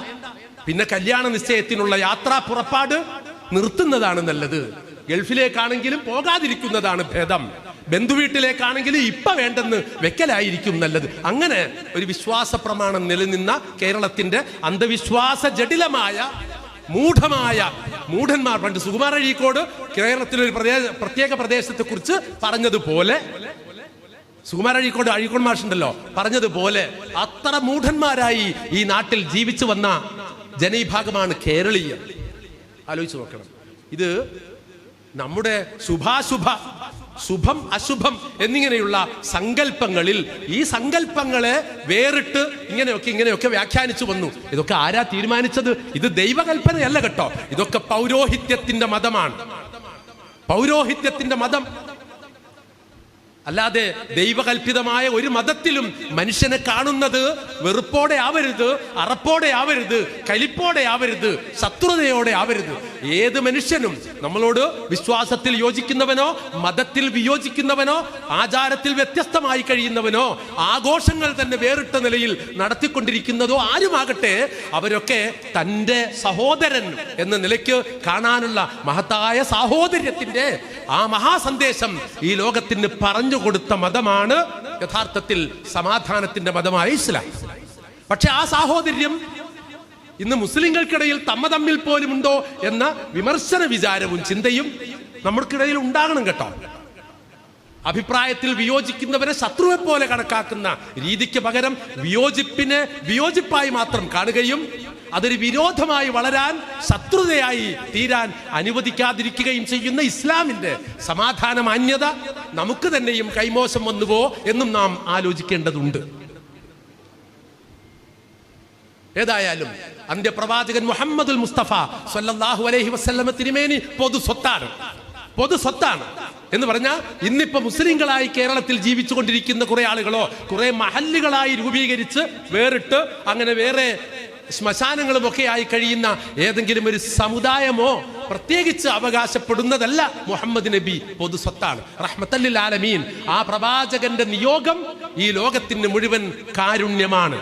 പിന്നെ കല്യാണ നിശ്ചയത്തിനുള്ള യാത്രാ പുറപ്പാട് നിർത്തുന്നതാണ് നല്ലത്. ഗൾഫിലേക്കാണെങ്കിലും പോകാതിരിക്കുന്നതാണ് ഭേദം. ബന്ധുവീട്ടിലേക്കാണെങ്കിലും ഇപ്പൊ വേണ്ടെന്ന് വെക്കലായിരിക്കും നല്ലത്. അങ്ങനെ ഒരു വിശ്വാസ പ്രമാണം നിലനിന്ന കേരളത്തിന്റെ അന്ധവിശ്വാസ ജടിലമായ മൂഢന്മാർ പണ്ട് സുകുമാർ അഴീക്കോട് കേരളത്തിലൊരു പ്രത്യേക പ്രദേശത്തെ കുറിച്ച് പറഞ്ഞതുപോലെ, സുകുമാർ അഴീക്കോട് മാഷുണ്ടല്ലോ പറഞ്ഞതുപോലെ, അത്ര മൂഢന്മാരായി ഈ നാട്ടിൽ ജീവിച്ചു വന്ന ജനവിഭാഗമാണ് കേരളീയർ. ആലോചിച്ച് നോക്കണം. ഇത് നമ്മുടെ ശുഭാശുഭ, ശുഭം അശുഭം എന്നിങ്ങനെയുള്ള സങ്കല്പങ്ങളിൽ ഈ സങ്കല്പങ്ങളെ വേറിട്ട് ഇങ്ങനെയൊക്കെ വ്യാഖ്യാനിച്ചു വന്നു. ഇതൊക്കെ ആരാ തീരുമാനിച്ചത്? ഇത് ദൈവകൽപ്പനയല്ല കേട്ടോ. ഇതൊക്കെ പൗരോഹിത്യത്തിന്റെ മതമാണ്. പൗരോഹിത്യത്തിന്റെ മതം അല്ലാതെ ദൈവകൽപിതമായ ഒരു മതത്തിലും മനുഷ്യനെ കാണുന്നത് വെറുപ്പോടെ ആവരുത്, അറപ്പോടെ ആവരുത്, കലിപ്പോടെ ആവരുത്, ശത്രുതയോടെ ആവരുത്. ഏത് മനുഷ്യനും നമ്മളോട് വിശ്വാസത്തിൽ യോജിക്കുന്നവനോ മതത്തിൽ വിയോജിക്കുന്നവനോ ആചാരത്തിൽ വ്യത്യസ്തമായി കഴിയുന്നവനോ ആഘോഷങ്ങൾ തന്നെ വേറിട്ട നിലയിൽ നടത്തിക്കൊണ്ടിരിക്കുന്നതോ ആരുമാകട്ടെ, അവരൊക്കെ തൻ്റെ സഹോദരൻ എന്ന നിലയ്ക്ക് കാണാനുള്ള മഹത്തായ സാഹോദര്യത്തിന്റെ ആ മഹാസന്ദേശം ഈ ലോകത്തിന് പറഞ്ഞു കൊടുത്ത മതമാണ് യഥാർത്ഥത്തിൽ സമാധാനത്തിന്റെ മതമായ ഇസ്ലാം. പക്ഷെ ആ സാഹോദര്യം ഇന്ന് മുസ്ലിങ്ങൾക്കിടയിൽ തമ്മിൽ പോലും ഉണ്ടോ എന്ന വിമർശന വിചാരവും ചിന്തയും നമ്മൾക്കിടയിൽ ഉണ്ടാകണം കേട്ടോ. അഭിപ്രായത്തിൽ വിയോജിക്കുന്നവരെ ശത്രുവെ പോലെ കണക്കാക്കുന്ന രീതിക്ക് പകരം വിയോജിപ്പിനെ വിയോജിപ്പായി മാത്രം കാണുകയും അതൊരു വിരോധമായി വളരാൻ, ശത്രുതയായി തീരാൻ അനുവദിക്കാതിരിക്കുകയും ചെയ്യുന്ന ഇസ്ലാമിന്റെ സമാധാന മാന്യത നമുക്ക് തന്നെയും കൈമോശം വന്നുവോ എന്നും നാം ആലോചിക്കേണ്ടതുണ്ട്. ഏതായാലും അന്ത്യപ്രവാചകൻ മുഹമ്മദുൽ മുസ്തഫ സ്വല്ലല്ലാഹു അലൈഹി വസല്ലമ തിരുമേനി പൊതു സ്വത്താണ് എന്ന് പറഞ്ഞാൽ ഇന്നിപ്പോ മുസ്ലിങ്ങളായി കേരളത്തിൽ ജീവിച്ചുകൊണ്ടിരിക്കുന്ന കുറെ ആളുകളോ കുറെ മഹല്ലുകളായി രൂപീകരിച്ച് വേറിട്ട് അങ്ങനെ വേറെ ശ്മശാനങ്ങളും ഒക്കെ ആയി കഴിയുന്ന ഏതെങ്കിലും ഒരു സമുദായമോ പ്രത്യേകിച്ച് അവകാശപ്പെടുന്നതല്ല. മുഹമ്മദ് നബി പൊതു സ്വത്താണ്, റഹ്മത്തുൽ ആലമീൻ. ആ പ്രവാചകന്റെ നിയോഗം ഈ ലോകത്തിന് മുഴുവൻ കാരുണ്യമാണ്.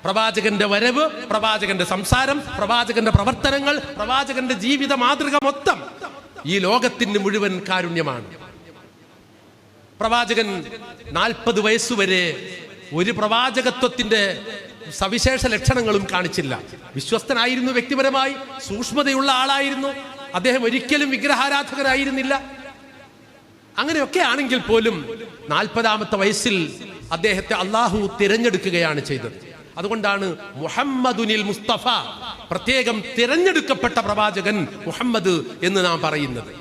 പ്രവാചകന്റെ വരവ്, പ്രവാചകന്റെ സംസാരം, പ്രവാചകന്റെ പ്രവർത്തനങ്ങൾ, പ്രവാചകന്റെ ജീവിത മാതൃക മൊത്തം ഈ ലോകത്തിന് മുഴുവൻ കാരുണ്യമാണ്. പ്രവാചകൻ 40 വയസ്സുവരെ ഒരു പ്രവാചകത്വത്തിന്റെ സവിശേഷ ലക്ഷണങ്ങളും കാണിച്ചില്ല. വിശ്വസ്തനായിരുന്നു, വ്യക്തിപരമായി സൂക്ഷ്മതയുള്ള ആളായിരുന്നു. അദ്ദേഹം ഒരിക്കലും വിഗ്രഹാരാധകനായിരുന്നില്ല. അങ്ങനെയൊക്കെ ആണെങ്കിൽ പോലും 40ാമത്തെ വയസ്സിൽ അദ്ദേഹത്തെ അള്ളാഹു തിരഞ്ഞെടുക്കുകയാണ് ചെയ്തത്. അതുകൊണ്ടാണ് മുഹമ്മദുനിൽ മുസ്തഫ, പ്രത്യേകം തിരഞ്ഞെടുക്കപ്പെട്ട പ്രവാചകൻ മുഹമ്മദ് എന്ന് നാം പറയുന്നത്.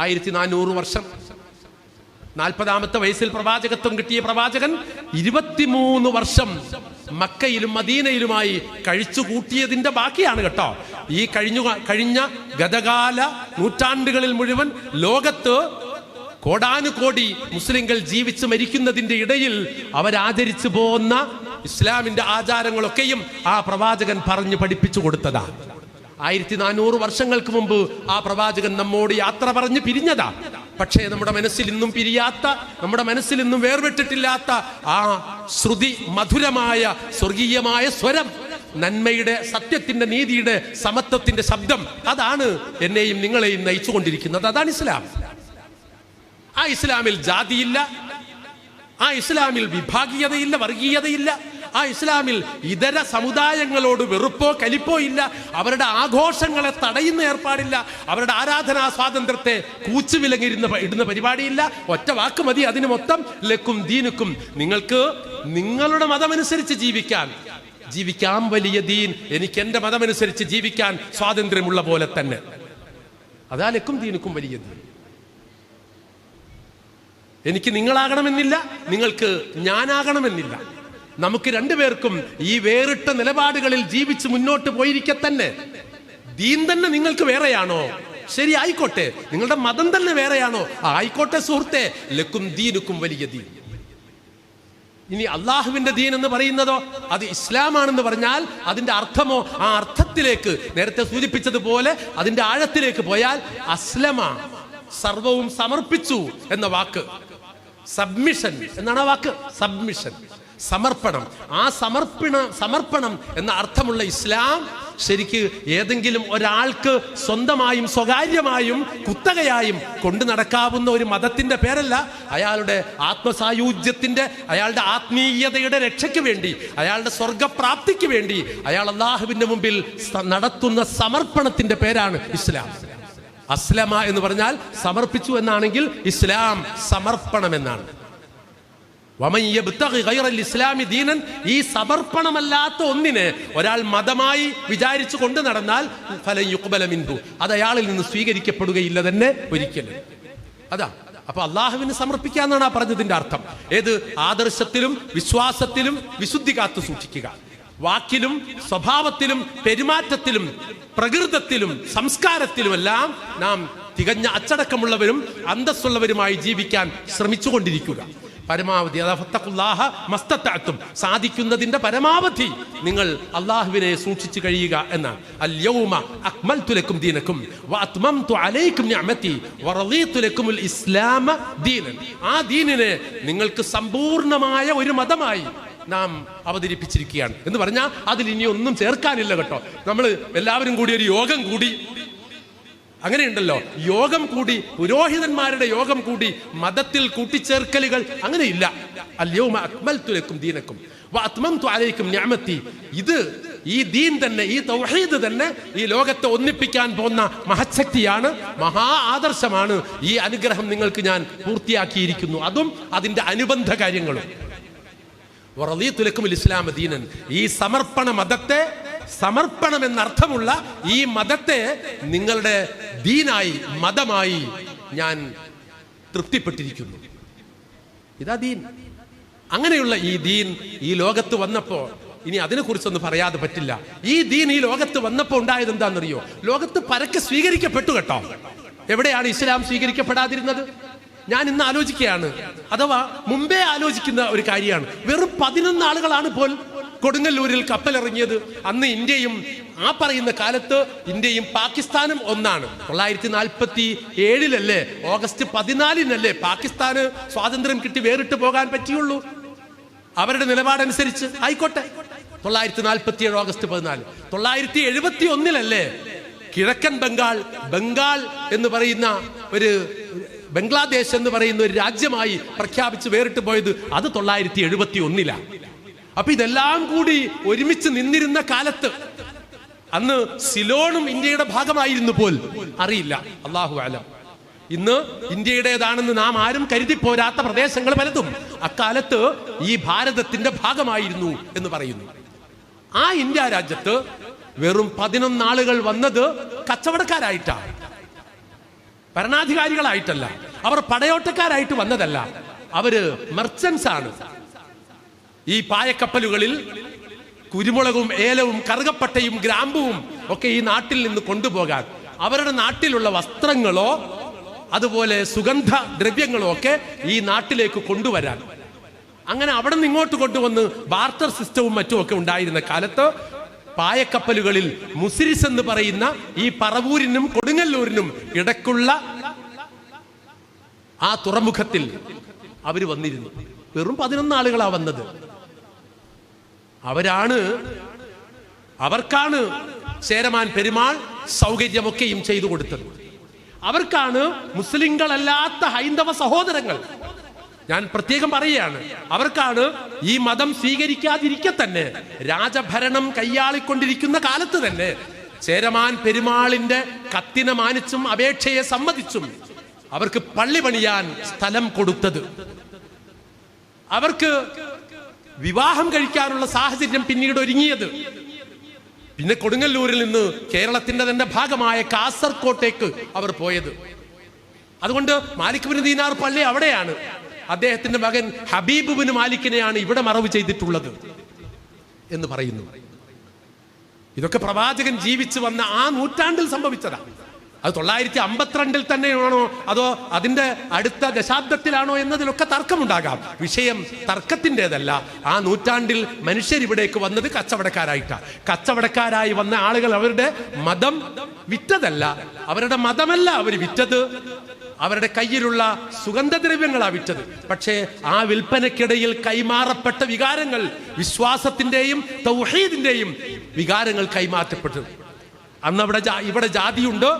1400 വർഷം 40ാമത്തെ വയസ്സിൽ പ്രവാചകത്വം കിട്ടിയ പ്രവാചകൻ 23 വർഷം മക്കയിലും മദീനയിലുമായി കഴിച്ചു കൂട്ടിയതിന്റെ ബാക്കിയാണ് കേട്ടോ. ഈ കഴിഞ്ഞ ഗതകാല നൂറ്റാണ്ടുകളിൽ മുഴുവൻ ലോകത്ത് കോടാനുകോടി മുസ്ലിങ്ങൾ ജീവിച്ച് മരിക്കുന്നതിന്റെ ഇടയിൽ അവരാചരിച്ചു പോകുന്ന ഇസ്ലാമിന്റെ ആചാരങ്ങളൊക്കെയും ആ പ്രവാചകൻ പറഞ്ഞു പഠിപ്പിച്ചു കൊടുത്തതാണ്. 1400 വർഷങ്ങൾക്ക് മുമ്പ് ആ പ്രവാചകൻ നമ്മോട് യാത്ര പറഞ്ഞ് പിരിഞ്ഞതാ. പക്ഷേ നമ്മുടെ മനസ്സിൽ ഇന്നും പിരിയാത്ത, നമ്മുടെ മനസ്സിൽ ഇന്നും വേർപെട്ടിട്ടില്ലാത്ത ആ ശ്രുതി മധുരമായ സ്വർഗീയമായ സ്വരം, നന്മയുടെ, സത്യത്തിന്റെ, നീതിയുടെ, സമത്വത്തിന്റെ ശബ്ദം, അതാണ് എന്നെയും നിങ്ങളെയും നയിച്ചുകൊണ്ടിരിക്കുന്നത്. അതാണ് ഇസ്ലാം. ആ ഇസ്ലാമിൽ ജാതിയില്ല, ആ ഇസ്ലാമിൽ വിഭാഗീയതയില്ല, വർഗീയതയില്ല, ആ ഇസ്ലാമിൽ ഇതര സമുദായങ്ങളോട് വെറുപ്പോ കലിപ്പോ ഇല്ല. അവരുടെ ആഘോഷങ്ങളെ തടയുന്ന ഏർപ്പാടില്ല. അവരുടെ ആരാധനാ സ്വാതന്ത്ര്യത്തെ ഇടുന്ന പരിപാടിയില്ല. ഒറ്റ വാക്ക് മതി അതിന് മൊത്തം. ലക്കും ദീനുക്കും, നിങ്ങൾക്ക് നിങ്ങളുടെ മതമനുസരിച്ച് ജീവിക്കാം വലിയ ദീൻ. എനിക്ക് എന്റെ മതമനുസരിച്ച് ജീവിക്കാൻ സ്വാതന്ത്ര്യമുള്ള പോലെ തന്നെ. അതാ ലക്കും ദീനുക്കും വലിയ ദീൻ. എനിക്ക് നിങ്ങളാകണമെന്നില്ല, നിങ്ങൾക്ക് ഞാനാകണമെന്നില്ല. നമുക്ക് രണ്ടുപേർക്കും ഈ വേറിട്ട നിലപാടുകളിൽ ജീവിച്ച് മുന്നോട്ട് പോയിരിക്കെ തന്നെ. ദീൻ തന്നെ നിങ്ങൾക്ക് വേറെയാണോ? ശരി, ആയിക്കോട്ടെ. നിങ്ങളുടെ മതം തന്നെ വേറെയാണോ? ആയിക്കോട്ടെ സുഹൃത്തെ. ലക്കും ദീനുക്കും വലിയ ദീൻ. ഇനി അള്ളാഹുവിന്റെ ദീൻ എന്ന് പറയുന്നതോ അത് ഇസ്ലാമാണെന്ന് പറഞ്ഞാൽ അതിന്റെ അർത്ഥമോ, ആ അർത്ഥത്തിലേക്ക് നേരത്തെ സൂചിപ്പിച്ചതുപോലെ അതിന്റെ ആഴത്തിലേക്ക് പോയാൽ അസ്ലമ, സർവവും സമർപ്പിച്ചു എന്ന വാക്ക്, സബ്മിഷൻ എന്നാണ് ആ വാക്ക്. സബ്മിഷൻ, സമർപ്പണം. ആ സമർപ്പണം എന്ന അർത്ഥമുള്ള ഇസ്ലാം ശരിക്ക് ഏതെങ്കിലും ഒരാൾക്ക് സ്വന്തമായും സ്വകാര്യമായും കുത്തകയായും കൊണ്ടു നടക്കാവുന്ന ഒരു മതത്തിന്റെ പേരല്ല. അയാളുടെ ആത്മസായുജ്യത്തിന്റെ, അയാളുടെ ആത്മീയതയുടെ രക്ഷയ്ക്ക് വേണ്ടി, അയാളുടെ സ്വർഗപ്രാപ്തിക്ക് വേണ്ടി അയാൾ അല്ലാഹുവിന്റെ മുമ്പിൽ നടത്തുന്ന സമർപ്പണത്തിന്റെ പേരാണ് ഇസ്ലാം. അസ്ലമ എന്ന് പറഞ്ഞാൽ സമർപ്പിച്ചു എന്നാണെങ്കിൽ ഇസ്ലാം സമർപ്പണം എന്നാണ്. ഈ സമർപ്പണമല്ലാത്ത ഒന്നിനെ ഒരാൾ മതമായി വിചാരിച്ചു കൊണ്ട് നടന്നാൽ അത് അയാളിൽ നിന്ന് സ്വീകരിക്കപ്പെടുകയില്ല തന്നെ ഒരിക്കലും. അതാ അപ്പൊ അള്ളാഹുവിന് സമർപ്പിക്കാന്നാണ് ആ പറഞ്ഞതിന്റെ അർത്ഥം. ഏത് ആദർശത്തിലും വിശ്വാസത്തിലും വിശുദ്ധി കാത്തു സൂക്ഷിക്കുക. വാക്കിലും സ്വഭാവത്തിലും പെരുമാറ്റത്തിലും പ്രകൃതത്തിലും സംസ്കാരത്തിലുമെല്ലാം നാം തികഞ്ഞ അച്ചടക്കമുള്ളവരും അന്തസ്സുള്ളവരുമായി ജീവിക്കാൻ ശ്രമിച്ചുകൊണ്ടിരിക്കുക. പരമാവധി സാധിക്കുന്നതിന്റെ പരമാവധി നിങ്ങൾ അള്ളാഹുവിനെ സൂക്ഷിച്ചു കഴിയുക എന്നാണ്. അൽയൗമ അക്മൽതു ലക്കും ദീനക്കും വഅത്മംതു അലൈക്കും നിഅമതി വറളീതു ലക്കുമുൽ ഇസ്ലാമ ദീനൻ. ആ ദീനിനെ നിങ്ങൾക്ക് സമ്പൂർണമായ ഒരു മതമായി നാം അവതരിപ്പിച്ചിരിക്കുകയാണ് എന്ന് പറഞ്ഞാൽ അതിൽ ഇനി ഒന്നും ചേർക്കാനില്ല കേട്ടോ. നമ്മൾ എല്ലാവരും കൂടി ഒരു യോഗം കൂടി, അങ്ങനെയുണ്ടല്ലോ, യോഗം കൂടി, പുരോഹിതന്മാരുടെ യോഗം കൂടി, മതത്തിൽ കൂട്ടിച്ചേർക്കലുകൾ അങ്ങനെയില്ല. അൽയൗമ അക്മൽതു ലക്കും ദീനക്കും വഅത്മംതു അലൈക്കും നിഅമതി. ഇത് ഈ ദീൻ തന്നെ, ഈ തൗഹീദ് തന്നെ ഈ ലോകത്തെ ഒന്നിപ്പിക്കാൻ പോകുന്ന മഹശക്തിയാണ്, മഹാ ആദർശമാണ്. ഈ അനുഗ്രഹം നിങ്ങൾക്ക് ഞാൻ പൂർത്തിയാക്കിയിരിക്കുന്നു. അതും അതിന്റെ അനുബന്ധ കാര്യങ്ങളും. വറളീതു ലക്കുമുൽ ഇസ്ലാമ ദീനൻ. ഈ സമർപ്പണ മതത്തെ, സമർപ്പണം എന്നർത്ഥമുള്ള ഈ മതത്തെ നിങ്ങളുടെ ദീനായി, മതമായി ഞാൻ തൃപ്തിപ്പെട്ടിരിക്കുന്നു. ഇതാ ദീൻ. അങ്ങനെയുള്ള ഈ ദീൻ ഈ ലോകത്ത് വന്നപ്പോ ഇനി അതിനെ കുറിച്ചൊന്നും പറയാതെ പറ്റില്ല. ഈ ദീൻ ഈ ലോകത്ത് വന്നപ്പോ ഉണ്ടായത് എന്താണെന്നറിയോ? ലോകത്ത് പരക്കെ സ്വീകരിക്കപ്പെട്ടു കേട്ടോ. എവിടെയാണ് ഇസ്ലാം സ്വീകരിക്കപ്പെടാതിരുന്നത്? ഞാൻ ഇന്ന് ആലോചിക്കുകയാണ്, അഥവാ മുമ്പേ ആലോചിക്കുന്ന ഒരു കാര്യമാണ്. വെറും 11 ആളുകളാണ് ഇപ്പോൾ കൊടുങ്ങല്ലൂരിൽ കപ്പലിറങ്ങിയത്. അന്ന് ഇന്ത്യയും, ആ പറയുന്ന കാലത്ത് ഇന്ത്യയും പാകിസ്ഥാനും ഒന്നാണ്. 1947 ഓഗസ്റ്റ് 14 പാകിസ്ഥാന് സ്വാതന്ത്ര്യം കിട്ടി വേറിട്ട് പോകാൻ പറ്റിയുള്ളൂ. അവരുടെ നിലപാടനുസരിച്ച് ആയിക്കോട്ടെ. 1947 ഓഗസ്റ്റ് 14. 1971 കിഴക്കൻ ബംഗാൾ എന്ന് പറയുന്ന ഒരു, ബംഗ്ലാദേശ് എന്ന് പറയുന്ന ഒരു രാജ്യമായി പ്രഖ്യാപിച്ച് വേറിട്ട് പോയത് അത് 1971. അപ്പൊ ഇതെല്ലാം കൂടി ഒരുമിച്ച് നിന്നിരുന്ന കാലത്ത് അന്ന് സിലോണും ഇന്ത്യയുടെ ഭാഗമായിരുന്നു പോൽ അറിയില്ല, അല്ലാഹു അലം. ഇന്ന് ഇന്ത്യയുടേതാണെന്ന് നാം ആരും കരുതി പോരാത്ത പ്രദേശങ്ങൾ പലതും അക്കാലത്ത് ഈ ഭാരതത്തിന്റെ ഭാഗമായിരുന്നു എന്ന് പറയുന്നു. ആ ഇന്ത്യ രാജ്യത്ത് വെറും 11 ആളുകൾ വന്നത് കച്ചവടക്കാരായിട്ടാണ്, ഭരണാധികാരികളായിട്ടല്ല. അവർ പടയോട്ടക്കാരായിട്ട് വന്നതല്ല, അവര് മെർച്ചന്റ്സ് ആണ്. ഈ പായക്കപ്പലുകളിൽ കുരുമുളകും ഏലവും കറുകപ്പട്ടയും ഗ്രാമ്പുവും ഒക്കെ ഈ നാട്ടിൽ നിന്ന് കൊണ്ടുപോകാൻ, അവരുടെ നാട്ടിലുള്ള വസ്ത്രങ്ങളോ അതുപോലെ സുഗന്ധ ദ്രവ്യങ്ങളോ ഒക്കെ ഈ നാട്ടിലേക്ക് കൊണ്ടുവരാൻ, അങ്ങനെ അവിടെ നിന്ന് ഇങ്ങോട്ട് കൊണ്ടുവന്ന് ബാർട്ടർ സിസ്റ്റവും മറ്റുമൊക്കെ ഉണ്ടായിരുന്ന കാലത്ത് പായക്കപ്പലുകളിൽ മുസിരിസ് എന്ന് പറയുന്ന ഈ പറവൂരിനും കൊടുങ്ങല്ലൂരിനും ഇടയ്ക്കുള്ള ആ തുറമുഖത്തിൽ അവര് വന്നിരുന്നു. വെറും 11 ആളുകളാ വന്നത്. അവർക്കാണ് ചേരമാൻ പെരുമാൾ സൗകര്യമൊക്കെയും ചെയ്തു കൊടുത്തത്. അവർക്കാണ് മുസ്ലിങ്ങളല്ലാത്ത ഹൈന്ദവ സഹോദരങ്ങൾ, ഞാൻ പ്രത്യേകം പറയുകയാണ്, അവർക്കാണ് ഈ മതം സ്വീകരിക്കാതിരിക്കെ തന്നെ രാജഭരണം കയ്യാളിക്കൊണ്ടിരിക്കുന്ന കാലത്ത് തന്നെ ചേരമാൻ പെരുമാളിന്റെ കത്തിനെ മാനിച്ചും അപേക്ഷയെ സമ്മതിച്ചും അവർക്ക് പള്ളി പണിയാൻ സ്ഥലം കൊടുത്തത്. അവർക്ക് വിവാഹം കഴിക്കാനുള്ള സാഹചര്യം പിന്നീട് ഒരുങ്ങിയത്. പിന്നെ കൊടുങ്ങല്ലൂരിൽ നിന്ന് കേരളത്തിന്റെ തന്നെ ഭാഗമായ കാസർകോട്ടേക്ക് അവർ പോയത്. അതുകൊണ്ട് മാലിക് ബിൻ ദീനാർ പള്ളി അവിടെയാണ്. അദ്ദേഹത്തിന്റെ മകൻ ഹബീബ് ബിൻ മാലിക്കിനെയാണ് ഇവിടെ മറവ് ചെയ്തിട്ടുള്ളത് എന്ന് പറയുന്നു. ഇതൊക്കെ പ്രവാചകൻ ജീവിച്ചു വന്ന ആ നൂറ്റാണ്ടിൽ സംഭവിച്ചതാണ്. അത് 952 തന്നെയാണോ അതോ അതിന്റെ അടുത്ത ദശാബ്ദത്തിലാണോ എന്നതിലൊക്കെ തർക്കമുണ്ടാകാം. വിഷയം തർക്കത്തിൻ്റെതല്ല. ആ നൂറ്റാണ്ടിൽ മനുഷ്യർ ഇവിടേക്ക് വന്നത് കച്ചവടക്കാരായിട്ടാണ്. കച്ചവടക്കാരായി വന്ന ആളുകൾ അവരുടെ മതം വിറ്റതല്ല, അവരുടെ മതമല്ല അവർ വിറ്റത്, അവരുടെ കയ്യിലുള്ള സുഗന്ധദ്രവ്യങ്ങളാണ് വിറ്റത്. പക്ഷേ ആ വിൽപ്പനയ്ക്കിടയിൽ കൈമാറപ്പെട്ട വികാരങ്ങൾ വിശ്വാസത്തിന്റെയും തൗഹീദിന്റെയും വികാരങ്ങൾ കൈമാറ്റപ്പെട്ടു. അന്ന് ഇവിടെ ജാതിയുണ്ട്,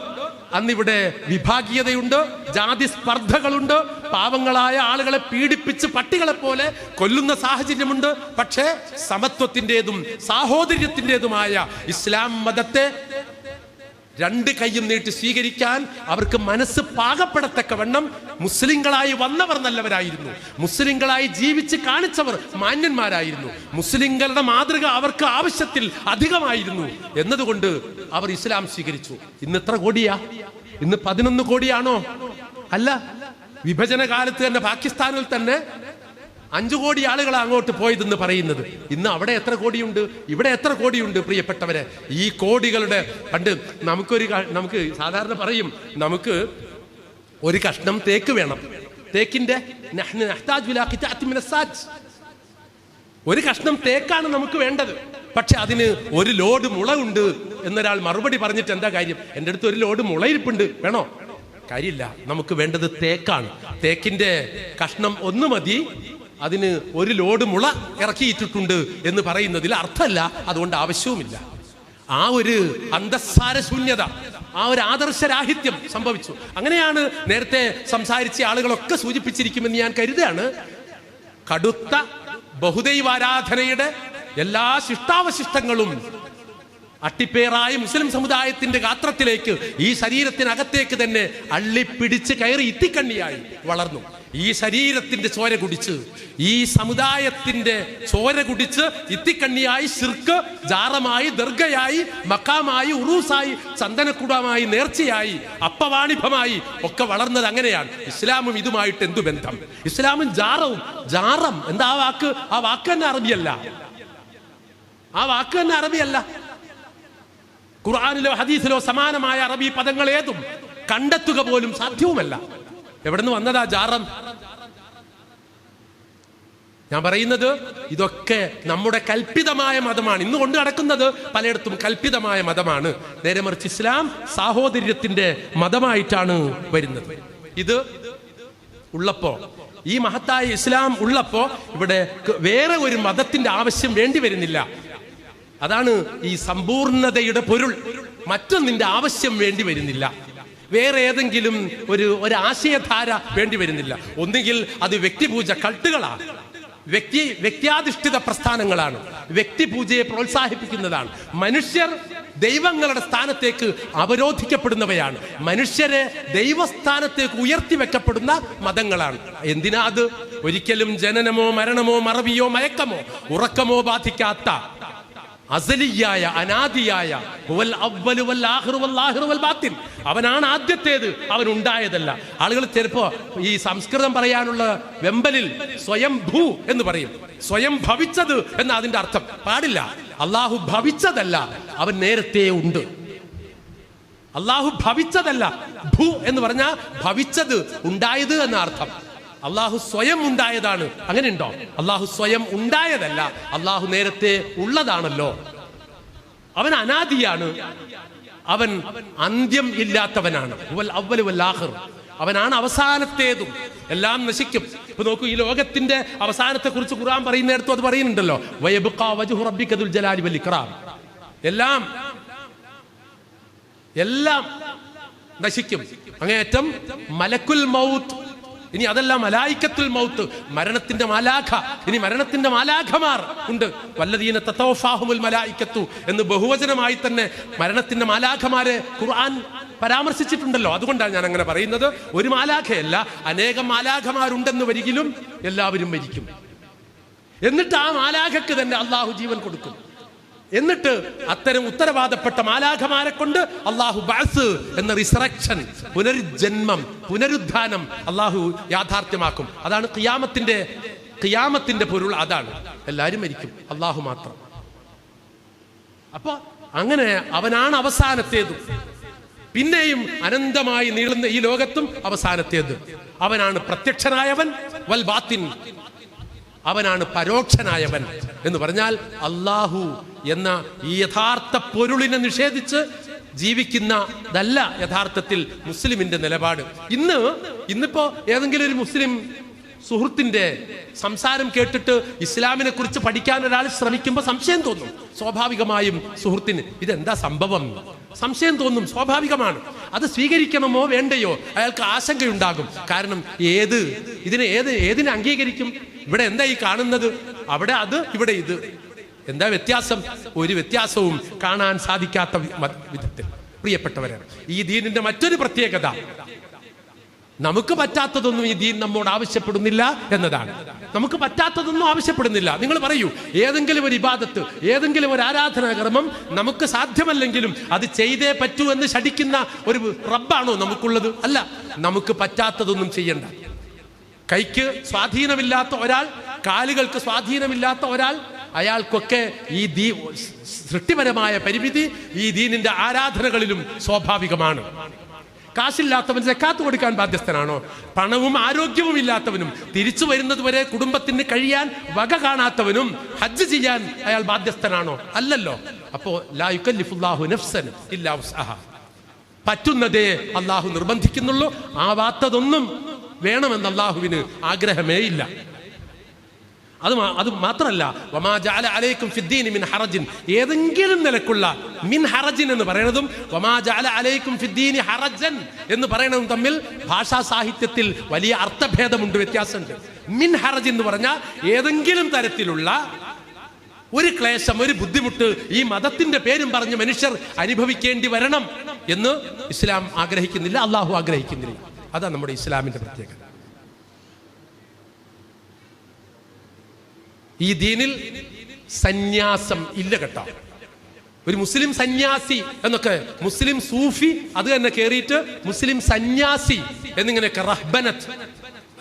അന്നിവിടെ വിഭാഗീയതയുണ്ട്, ജാതി സ്പർദ്ധകളുണ്ട്, പാവങ്ങളായ ആളുകളെ പീഡിപ്പിച്ച് പട്ടികളെ പോലെ കൊല്ലുന്ന സാഹചര്യമുണ്ട്. പക്ഷേ സമത്വത്തിൻ്റെതും സാഹോദര്യത്തിൻ്റെതുമായ ഇസ്ലാം മതത്തെ രണ്ട് കൈയും നീട്ടി സ്വീകരിക്കാൻ അവർക്ക് മനസ്സ് പാകപ്പെടത്തക്കവണ്ണം മുസ്ലിങ്ങളായി വന്നവർ നല്ലവരായിരുന്നു. മുസ്ലിങ്ങളായി ജീവിച്ച് കാണിച്ചവർ മാന്യന്മാരായിരുന്നു. മുസ്ലിങ്ങളുടെ മാതൃക അവർക്ക് ആവശ്യത്തിൽ അധികമായിരുന്നു. എന്നതുകൊണ്ട് അവർ ഇസ്ലാം സ്വീകരിച്ചു. ഇന്ന് എത്ര കോടിയാ? ഇന്ന് 11 കോടിയാണോ? അല്ല. വിഭജന കാലത്ത് തന്നെ പാകിസ്ഥാനിൽ തന്നെ 5 കോടി ആളുകളാണ് അങ്ങോട്ട് പോയതെന്ന് പറയുന്നത്. ഇന്ന് അവിടെ എത്ര കോടിയുണ്ട്, ഇവിടെ എത്ര കോടിയുണ്ട്? പ്രിയപ്പെട്ടവരെ, ഈ കോടികളുടെ പണ്ട് നമുക്ക് സാധാരണ പറയും, നമുക്ക് ഒരു കഷ്ണം തേക്ക് വേണം. തേക്കിന്റെ ഒരു കഷ്ണം തേക്കാണ് നമുക്ക് വേണ്ടത്. പക്ഷെ അതിന് ഒരു ലോഡ് മുള ഉണ്ട് എന്നൊരാൾ മറുപടി പറഞ്ഞിട്ട് എന്താ കാര്യം? എൻ്റെ അടുത്ത് ഒരു ലോഡ് മുള ഇരിപ്പുണ്ട്, വേണോ? കാര്യമില്ല. നമുക്ക് വേണ്ടത് തേക്കാണ്. തേക്കിന്റെ കഷ്ണം ഒന്ന് മതി, അതിന് ഒരു ലോഡ് മുള ഇറക്കിയിട്ടിട്ടുണ്ട് എന്ന് പറയുന്നതിൽ അർത്ഥമല്ല. അതുകൊണ്ട് ആവശ്യവുമില്ല. ആ ഒരു അന്തസ്സാര ശൂന്യത, ആ ഒരു ആദർശരാഹിത്യം സംഭവിച്ചു. അങ്ങനെയാണ് നേരത്തെ സംസാരിച്ച ആളുകളൊക്കെ സൂചിപ്പിച്ചിരിക്കുമെന്ന് ഞാൻ കരുതുകയാണ്. കടുത്ത ബഹുദൈവാരാധനയുടെ എല്ലാ ശിഷ്ടാവശിഷ്ടങ്ങളും അട്ടിപ്പേറായി മുസ്ലിം സമുദായത്തിന്റെ ഗാത്രത്തിലേക്ക്, ഈ ശരീരത്തിനകത്തേക്ക് തന്നെ അള്ളിപ്പിടിച്ച് കയറി ഇത്തിക്കണ്ണിയായി വളർന്നു. ഈ ശരീരത്തിന്റെ ചോര കുടിച്ച്, ഈ സമുദായത്തിന്റെ ചോര കുടിച്ച് ഇത്തിക്കണ്ണിയായി, ശിർക്ക്, ജാറമായി, ദർഗയായി, മക്കാമായി, ഉറൂസായി, ചന്ദനക്കുടമായി, നേർച്ചയായി, അപ്പവാണിഭമായി ഒക്കെ വളർന്നത് അങ്ങനെയാണ്. ഇസ്ലാമും ഇതുമായിട്ട് എന്തു ബന്ധം? ഇസ്ലാമും ജാറം എന്താ ആ വാക്ക്? ആ വാക്ക് തന്നെ അറബിയല്ല. ആ വാക്ക് തന്നെ അറബിയല്ല. ഖുർആനിലോ ഹദീസിലോ സമാനമായ അറബി പദങ്ങൾ ഏതും കണ്ടെത്തുക പോലും സാധ്യവുമല്ല. എവിടെ നിന്ന് വന്നതാ ജാറം? ഞാൻ പറയുന്നത് ഇതൊക്കെ നമ്മുടെ കൽപ്പിതമായ മതമാണ്. ഇന്ന് കൊണ്ട് നടക്കുന്നത് പലയിടത്തും കൽപ്പിതമായ മതമാണ്. നേരെ മറിച്ച് ഇസ്ലാം സാഹോദര്യത്തിന്റെ മതമായിട്ടാണ് വരുന്നത്. ഇത് ഉള്ളപ്പോ, ഈ മഹത്തായ ഇസ്ലാം ഉള്ളപ്പോ ഇവിടെ വേറെ ഒരു മതത്തിന്റെ ആവശ്യം വേണ്ടി വരുന്നില്ല. അതാണ് ഈ സമ്പൂർണതയുടെ പൊരുൾ. മറ്റൊന്നിന്റെ ആവശ്യം വേണ്ടി വരുന്നില്ല. വേറെ ഏതെങ്കിലും ഒരു ആശയധാര വേണ്ടി വരുന്നില്ല. ഒന്നുകിൽ അത് വ്യക്തിപൂജ, കൾട്ടുകളാണ്, വ്യക്തിയാധിഷ്ഠിത പ്രസ്ഥാനങ്ങളാണ്, വ്യക്തിപൂജയെ പ്രോത്സാഹിപ്പിക്കുന്നതാണ്. മനുഷ്യർ ദൈവങ്ങളുടെ സ്ഥാനത്തേക്ക് അവരോധിക്കപ്പെടുന്നവയാണ്. മനുഷ്യരെ ദൈവസ്ഥാനത്തേക്ക് ഉയർത്തി വെക്കപ്പെടുന്ന മതങ്ങളാണ്. എന്തിനാ അത്? ഒരിക്കലും ജനനമോ മരണമോ മറവിയോ മയക്കമോ ഉറക്കമോ ബാധിക്കാത്ത അസലിയായ, അനാദിയായ, അവനാണ് ആദ്യത്തേത്, അവൻ ഉണ്ടായതല്ല. ആളുകൾ ചിലപ്പോ ഈ സംസ്കൃതം പറയാനുള്ള വെമ്പലിൽ സ്വയം ഭൂ എന്ന് പറയും. സ്വയം ഭവിച്ചത് എന്ന അതിന്റെ അർത്ഥം പാടില്ല. അള്ളാഹു ഭവിച്ചതല്ല, അവൻ നേരത്തെ ഉണ്ട്. അള്ളാഹു ഭവിച്ചതല്ല, ഭൂ എന്ന് പറഞ്ഞാൽ ഭവിച്ചത്, ഉണ്ടായത് എന്ന അർത്ഥം. അള്ളാഹു സ്വയം ഉണ്ടായതാണ്. അങ്ങനെ ഉണ്ടോ? അള്ളാഹു സ്വയം ഉണ്ടായതല്ല, അള്ളാഹു നേരത്തെ ഉള്ളതാണല്ലോ. അവൻ അനാദിയാണ്, അവൻ അന്ത്യം ഇല്ലാത്തവനാണ്. അവനാണ് അവസാനത്തേതും. എല്ലാം നശിക്കും. ഇപ്പൊ നോക്കൂ, ഈ ലോകത്തിന്റെ അവസാനത്തെ കുറിച്ച് ഖുർആൻ പറയുന്നിടത്തും അത് പറയുന്നുണ്ടല്ലോ, വയബ്ഖാ വജ്ഹു റബ്ബിക ദുൽ ജലാലി വൽ ഇക്റാം. എല്ലാം നശിക്കും. അങ്ങേയറ്റം മലക്കുൽ മൗത്ത് ഇനി അതല്ല മലായിക്കത്തുൽ മൗത്ത്, മരണത്തിന്റെ മാലാഖ. ഇനി മരണത്തിന്റെ മാലാഖമാർ ഉണ്ട്. വല്ലദീന തതവഫാഹുൽ മലായിക്കത്തു എന്ന് ബഹുവചനമായി തന്നെ മരണത്തിന്റെ മാലാഖമാരെ ഖുർആൻ പരാമർശിച്ചിട്ടുണ്ടല്ലോ. അതുകൊണ്ടാണ് ഞാൻ അങ്ങനെ പറയുന്നത്. ഒരു മാലാഖയല്ല, അനേകം മാലാഖമാരുണ്ടെന്ന് വരികിലും എല്ലാവരും മരിക്കും. എന്നിട്ട് ആ മാലാഖക്ക് തന്നെ അള്ളാഹു ജീവൻ കൊടുക്കും. എന്നിട്ട് അത്തരം ഉത്തരവാദപ്പെട്ട മാലാഖമാരെ കൊണ്ട് അള്ളാഹു ബഅസ് എന്ന റിസറക്ഷൻ, പുനരുജ്ജന്മം, പുനരുദ്ധാനം അള്ളാഹു യാഥാർത്ഥ്യമാക്കും. അതാണ് ഖിയാമത്തിന്റെ പൊരുൾ. അതാണ് എല്ലാവരും മരിക്കും, അള്ളാഹു മാത്രം. അപ്പൊ അങ്ങനെ അവനാണ് അവസാനത്തേതും പിന്നെയും അനന്തമായി നീളുന്ന ഈ ലോകത്തും അവസാനത്തേത്. അവനാണ് പ്രത്യക്ഷനായവൻ, വൽ ബാത്തിൻ, അവനാണ് പരോക്ഷനായവൻ. എന്ന് പറഞ്ഞാൽ അള്ളാഹു എന്ന ഈ യഥാർത്ഥ പൊരുളിനെ നിഷേധിച്ച് ജീവിക്കുന്നതല്ല യഥാർത്ഥത്തിൽ മുസ്ലിമിന്റെ നിലപാട്. ഇന്നിപ്പോ ഏതെങ്കിലും ഒരു മുസ്ലിം സുഹൃത്തിന്റെ സംസാരം കേട്ടിട്ട് ഇസ്ലാമിനെ കുറിച്ച് പഠിക്കാൻ ഒരാൾ ശ്രമിക്കുമ്പോൾ സംശയം തോന്നും. സ്വാഭാവികമായും സുഹൃത്തിന് ഇതെന്താ സംഭവം സംശയം തോന്നും, സ്വാഭാവികമാണ്. അത് സ്വീകരിക്കണമോ വേണ്ടയോ അയാൾക്ക് ആശങ്കയുണ്ടാകും. കാരണം ഏതിനെ അംഗീകരിക്കും? ഇവിടെ എന്താ ഈ കാണുന്നത്? അവിടെ അത്, ഇവിടെ ഇത്. എന്താ വ്യത്യാസം? ഒരു വ്യത്യാസവും കാണാൻ സാധിക്കാത്ത വിധത്തിൽ. പ്രിയപ്പെട്ടവരാണ്, ഈ ദീനിന്റെ മറ്റൊരു പ്രത്യേകത, നമുക്ക് പറ്റാത്തതൊന്നും ഈ ദീൻ നമ്മോട് ആവശ്യപ്പെടുന്നില്ല എന്നതാണ്. നമുക്ക് പറ്റാത്തതൊന്നും ആവശ്യപ്പെടുന്നില്ല. നിങ്ങൾ പറയൂ, ഏതെങ്കിലും ഒരു ഇബാദത്ത്, ഏതെങ്കിലും ഒരു ആരാധനാകർമ്മം നമുക്ക് സാധ്യമല്ലെങ്കിലും അത് ചെയ്തേ പറ്റൂ എന്ന് ശഠിക്കുന്ന ഒരു റബ്ബാണോ നമുക്കുള്ളത്? അല്ല. നമുക്ക് പറ്റാത്തതൊന്നും ചെയ്യണ്ട. കൈക്ക് സ്വാധീനമില്ലാത്ത ഒരാൾ, കാലുകൾക്ക് സ്വാധീനമില്ലാത്ത ഒരാൾ, അയാൾക്കൊക്കെ ഈ സൃഷ്ടിപരമായ പരിമിതി ഈ ദീനിന്റെ ആരാധനകളിലും സ്വാഭാവികമാണ്. കാശില്ലാത്തവൻ സക്കാത്ത് കൊടുക്കാൻ ബാധ്യസ്ഥനാണോ? പണവും ആരോഗ്യവും ഇല്ലാത്തവനും തിരിച്ചു വരുന്നത് വരെ കുടുംബത്തിന് കഴിയാൻ വക കാണാത്തവനും ഹജ്ജ് ചെയ്യാൻ അയാൾ ബാധ്യസ്ഥനാണോ? അല്ലല്ലോ. അപ്പോ ലാ യുകല്ലിഫുല്ലാഹു നഫ്സൻ ഇല്ലാ വസ്അഹാ. പറ്റുന്നതേ അള്ളാഹു നിർബന്ധിക്കുന്നുള്ളൂ. ആവാത്തതൊന്നും വേണമെന്ന് അള്ളാഹുവിന് ആഗ്രഹമേ ഇല്ല. അത് മാത്രമല്ല, വമാ ജഅല അലൈക്കും ഫിദ്ദീനി മിൻ ഹറജിൻ, ഏതെങ്കിലും നിലക്കുള്ള മിൻ ഹറജിൻ എന്ന് പറയുന്നതും വമാ ജഅല അലൈക്കും ഫിദ്ദീനി ഹറജൻ എന്ന് പറയുന്നതും തമ്മിൽ ഭാഷാ സാഹിത്യത്തിൽ വലിയ അർത്ഥഭേദമുണ്ട്, വ്യത്യാസമുണ്ട്. മിൻ ഹറജ് എന്ന് പറഞ്ഞാൽ ഏതെങ്കിലും തരത്തിലുള്ള ഒരു ക്ലേശം, ഒരു ബുദ്ധിമുട്ട് ഈ മതത്തിന്റെ പേരും പറഞ്ഞ് മനുഷ്യർ അനുഭവിക്കേണ്ടി വരണം എന്ന് ഇസ്ലാം ആഗ്രഹിക്കുന്നില്ല, അള്ളാഹു ആഗ്രഹിക്കുന്നില്ല. അതാണ് നമ്മുടെ ഇസ്ലാമിന്റെ പ്രത്യേകത. ഈ ദീനിൽ സന്യാസം ഇല്ല കേട്ടോ. ഒരു മുസ്ലിം സന്യാസി എന്നൊക്കെ, മുസ്ലിം സൂഫി അത് തന്നെ കേറിയിട്ട് മുസ്ലിം സന്യാസി എന്നിങ്ങനെയൊക്കെ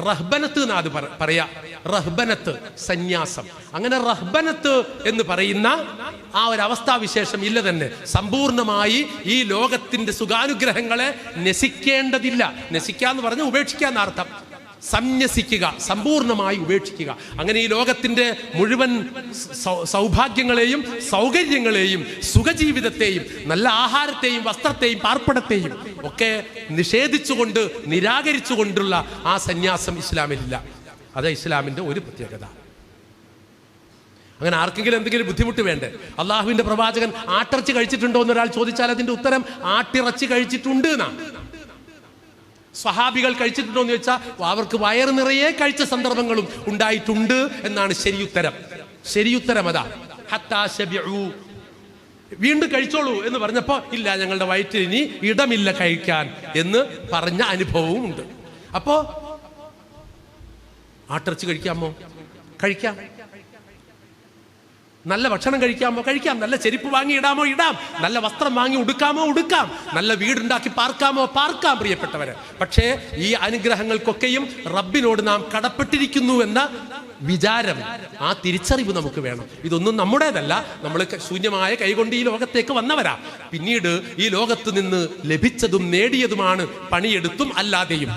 റഹ്ബനത്ത് എന്നാ അത് പറയാ. റഹ്ബനത്ത്, സന്യാസം. അങ്ങനെ റഹ്ബനത്ത് എന്ന് പറയുന്ന ആ ഒരു അവസ്ഥാവിശേഷം ഇല്ല തന്നെ. സമ്പൂർണമായി ഈ ലോകത്തിന്റെ സുഖാനുഗ്രഹങ്ങളെ നശിക്കേണ്ടതില്ല. നശിക്കാന്ന് പറഞ്ഞ ഉപേക്ഷിക്കാന്ന് അർത്ഥം. സംന്യസിക്കുക, സമ്പൂർണമായി ഉപേക്ഷിക്കുക. അങ്ങനെ ഈ ലോകത്തിന്റെ മുഴുവൻ സൗഭാഗ്യങ്ങളെയും സൗകര്യങ്ങളെയും സുഖജീവിതത്തെയും നല്ല ആഹാരത്തെയും വസ്ത്രത്തെയും പാർപ്പിടത്തെയും ഒക്കെ നിഷേധിച്ചുകൊണ്ട് നിരാകരിച്ചുകൊണ്ടുള്ള ആ സന്യാസം ഇസ്ലാമിലില്ല. അത് ഇസ്ലാമിന്റെ ഒരു പ്രത്യേകത. അങ്ങനെ ആർക്കെങ്കിലും എന്തെങ്കിലും ബുദ്ധിമുട്ട് വേണ്ടേ? അള്ളാഹുവിന്റെ പ്രവാചകൻ ആട്ടിറച്ചി കഴിച്ചിട്ടുണ്ടോ എന്നൊരാൾ ചോദിച്ചാൽ അതിന്റെ ഉത്തരം ആട്ടിറച്ചി കഴിച്ചിട്ടുണ്ട് എന്നാ. സ്വഹാബികൾ കഴിച്ചിട്ടുണ്ടോ എന്ന് ചോദിച്ചാൽ അവർക്ക് വയറ് നിറയെ കഴിച്ച സന്ദർഭങ്ങളും ഉണ്ടായിട്ടുണ്ട് എന്നാണ് ശരിയുത്തരം. അതാ ഹത്താ ശബിഉ, വീണ്ടും കഴിച്ചോളൂ എന്ന് പറഞ്ഞപ്പോ ഇല്ല, ഞങ്ങളുടെ വയറ്റിൽ ഇനി ഇടമില്ല കഴിക്കാൻ എന്ന് പറഞ്ഞ അനുഭവവും ഉണ്ട്. അപ്പോ ആട്ടിറച്ചി കഴിക്കാമോ? കഴിക്കാം. നല്ല ഭക്ഷണം കഴിക്കാമോ? കഴിക്കാം. നല്ല ചെരുപ്പ് വാങ്ങി ഇടാമോ? ഇടാം. നല്ല വസ്ത്രം വാങ്ങി ഉടുക്കാമോ? ഉടുക്കാം. നല്ല വീടുണ്ടാക്കി പാർക്കാമോ? പാർക്കാം. പ്രിയപ്പെട്ടവരെ, പക്ഷേ ഈ അനുഗ്രഹങ്ങൾക്കൊക്കെയും റബ്ബിനോട് നാം കടപ്പെട്ടിരിക്കുന്നു എന്ന വിചാരം, ആ തിരിച്ചറിവ് നമുക്ക് വേണം. ഇതൊന്നും നമ്മുടേതല്ല. നമ്മൾ ശൂന്യമായ കൈകൊണ്ട് ഈ ലോകത്തേക്ക് വന്നവരാ. പിന്നീട് ഈ ലോകത്ത് നിന്ന് ലഭിച്ചതും നേടിയതുമാണ് പണിയെടുത്തും അല്ലാതെയും.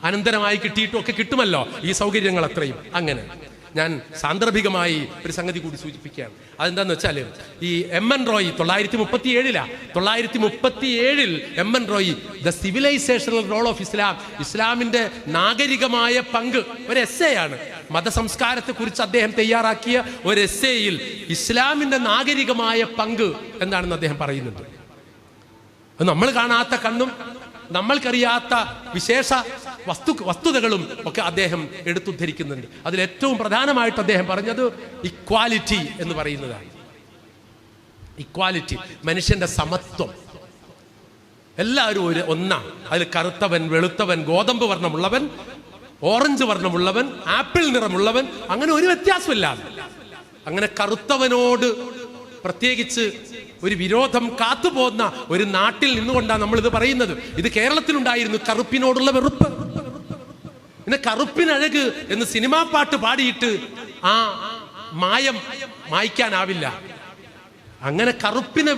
അനന്തരമായി കിട്ടിയിട്ടും ഒക്കെ കിട്ടുമല്ലോ ഈ സൗകര്യങ്ങൾ അത്രയും. അങ്ങനെ ഞാൻ സാന്ദർഭികമായി ഒരു സംഗതി കൂടി സൂചിപ്പിക്കുകയാണ്. അതെന്താന്ന് വെച്ചാൽ, ഈ M N. Roy 1937 M N. Roy the civilisational role of Islam, ഇസ്ലാമിന്റെ നാഗരികമായ പങ്ക്, ഒരു എസ്സേ ആണ്. മതസംസ്കാരത്തെ കുറിച്ച് അദ്ദേഹം തയ്യാറാക്കിയ ഒരു എസ്സേയിൽ ഇസ്ലാമിന്റെ നാഗരികമായ പങ്ക് എന്താണെന്ന് അദ്ദേഹം പറയുന്നുണ്ട്. നമ്മൾ കാണാത്ത കണ്ണും നമ്മൾക്കറിയാത്ത വിശേഷ വസ്തുതകളും ഒക്കെ അദ്ദേഹം എടുത്തുദ്ധരിക്കുന്നുണ്ട്. അതിലേറ്റവും പ്രധാനമായിട്ട് അദ്ദേഹം പറഞ്ഞത് ഇക്വാലിറ്റി എന്ന് പറയുന്നതാണ്. ഇക്വാലിറ്റി, മനുഷ്യന്റെ സമത്വം. എല്ലാവരും ഒന്നാണ്. അതിൽ കറുത്തവൻ, വെളുത്തവൻ, ഗോതമ്പ് വർണ്ണമുള്ളവൻ, ഓറഞ്ച് വർണ്ണമുള്ളവൻ, ആപ്പിൾ നിറമുള്ളവൻ, അങ്ങനെ ഒരു വ്യത്യാസമില്ല. അങ്ങനെ കറുത്തവനോട് പ്രത്യേകിച്ച് ഒരു വിരോധം കാത്തുപോകുന്ന ഒരു നാട്ടിൽ നിന്നുകൊണ്ടാണ് നമ്മൾ ഇത് പറയുന്നത്. ഇത് കേരളത്തിലുണ്ടായിരുന്നു കറുപ്പിനോടുള്ള വെറുപ്പ്. പിന്നെ കറുപ്പിനഴക് എന്ന് സിനിമാ പാട്ട് പാടിയിട്ട് ആ മായം മായ്ക്കാനാവില്ല. അങ്ങനെ കറുപ്പിനെ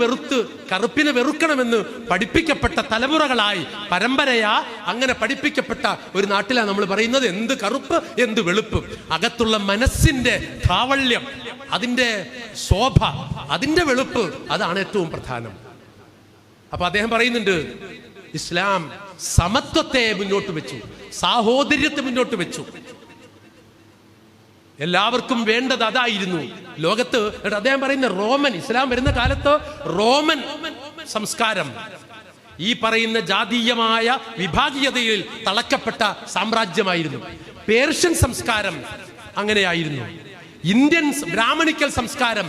വെറുക്കണമെന്ന് പഠിപ്പിക്കപ്പെട്ട തലമുറകളായി പരമ്പരയാ അങ്ങനെ പഠിപ്പിക്കപ്പെട്ട ഒരു നാട്ടിലാണ് നമ്മൾ പറയുന്നത് എന്ത് കറുപ്പ് എന്ത് വെളുപ്പ്. അകത്തുള്ള മനസ്സിന്റെ ധാവള്യം, അതിന്റെ ശോഭ, അതിന്റെ വെളുപ്പ്, അതാണ് ഏറ്റവും പ്രധാനം. അപ്പൊ അദ്ദേഹം പറയുന്നുണ്ട് ഇസ്ലാം സമത്വത്തെ മുന്നോട്ട് വെച്ചു, സാഹോദര്യത്തെ മുന്നോട്ട് വെച്ചു. എല്ലാവർക്കും വേണ്ടത് അതായിരുന്നു ലോകത്ത്. അദ്ദേഹം പറയുന്ന റോമൻ, ഇസ്ലാം വരുന്ന കാലത്ത് റോമൻ സംസ്കാരം ഈ പറയുന്ന ജാതീയമായ വിഭാഗീയതയിൽ തളക്കപ്പെട്ട സാമ്രാജ്യമായിരുന്നു. പേർഷ്യൻ സംസ്കാരം അങ്ങനെയായിരുന്നു. ഇന്ത്യൻ ബ്രാഹ്മണിക്കൽ സംസ്കാരം,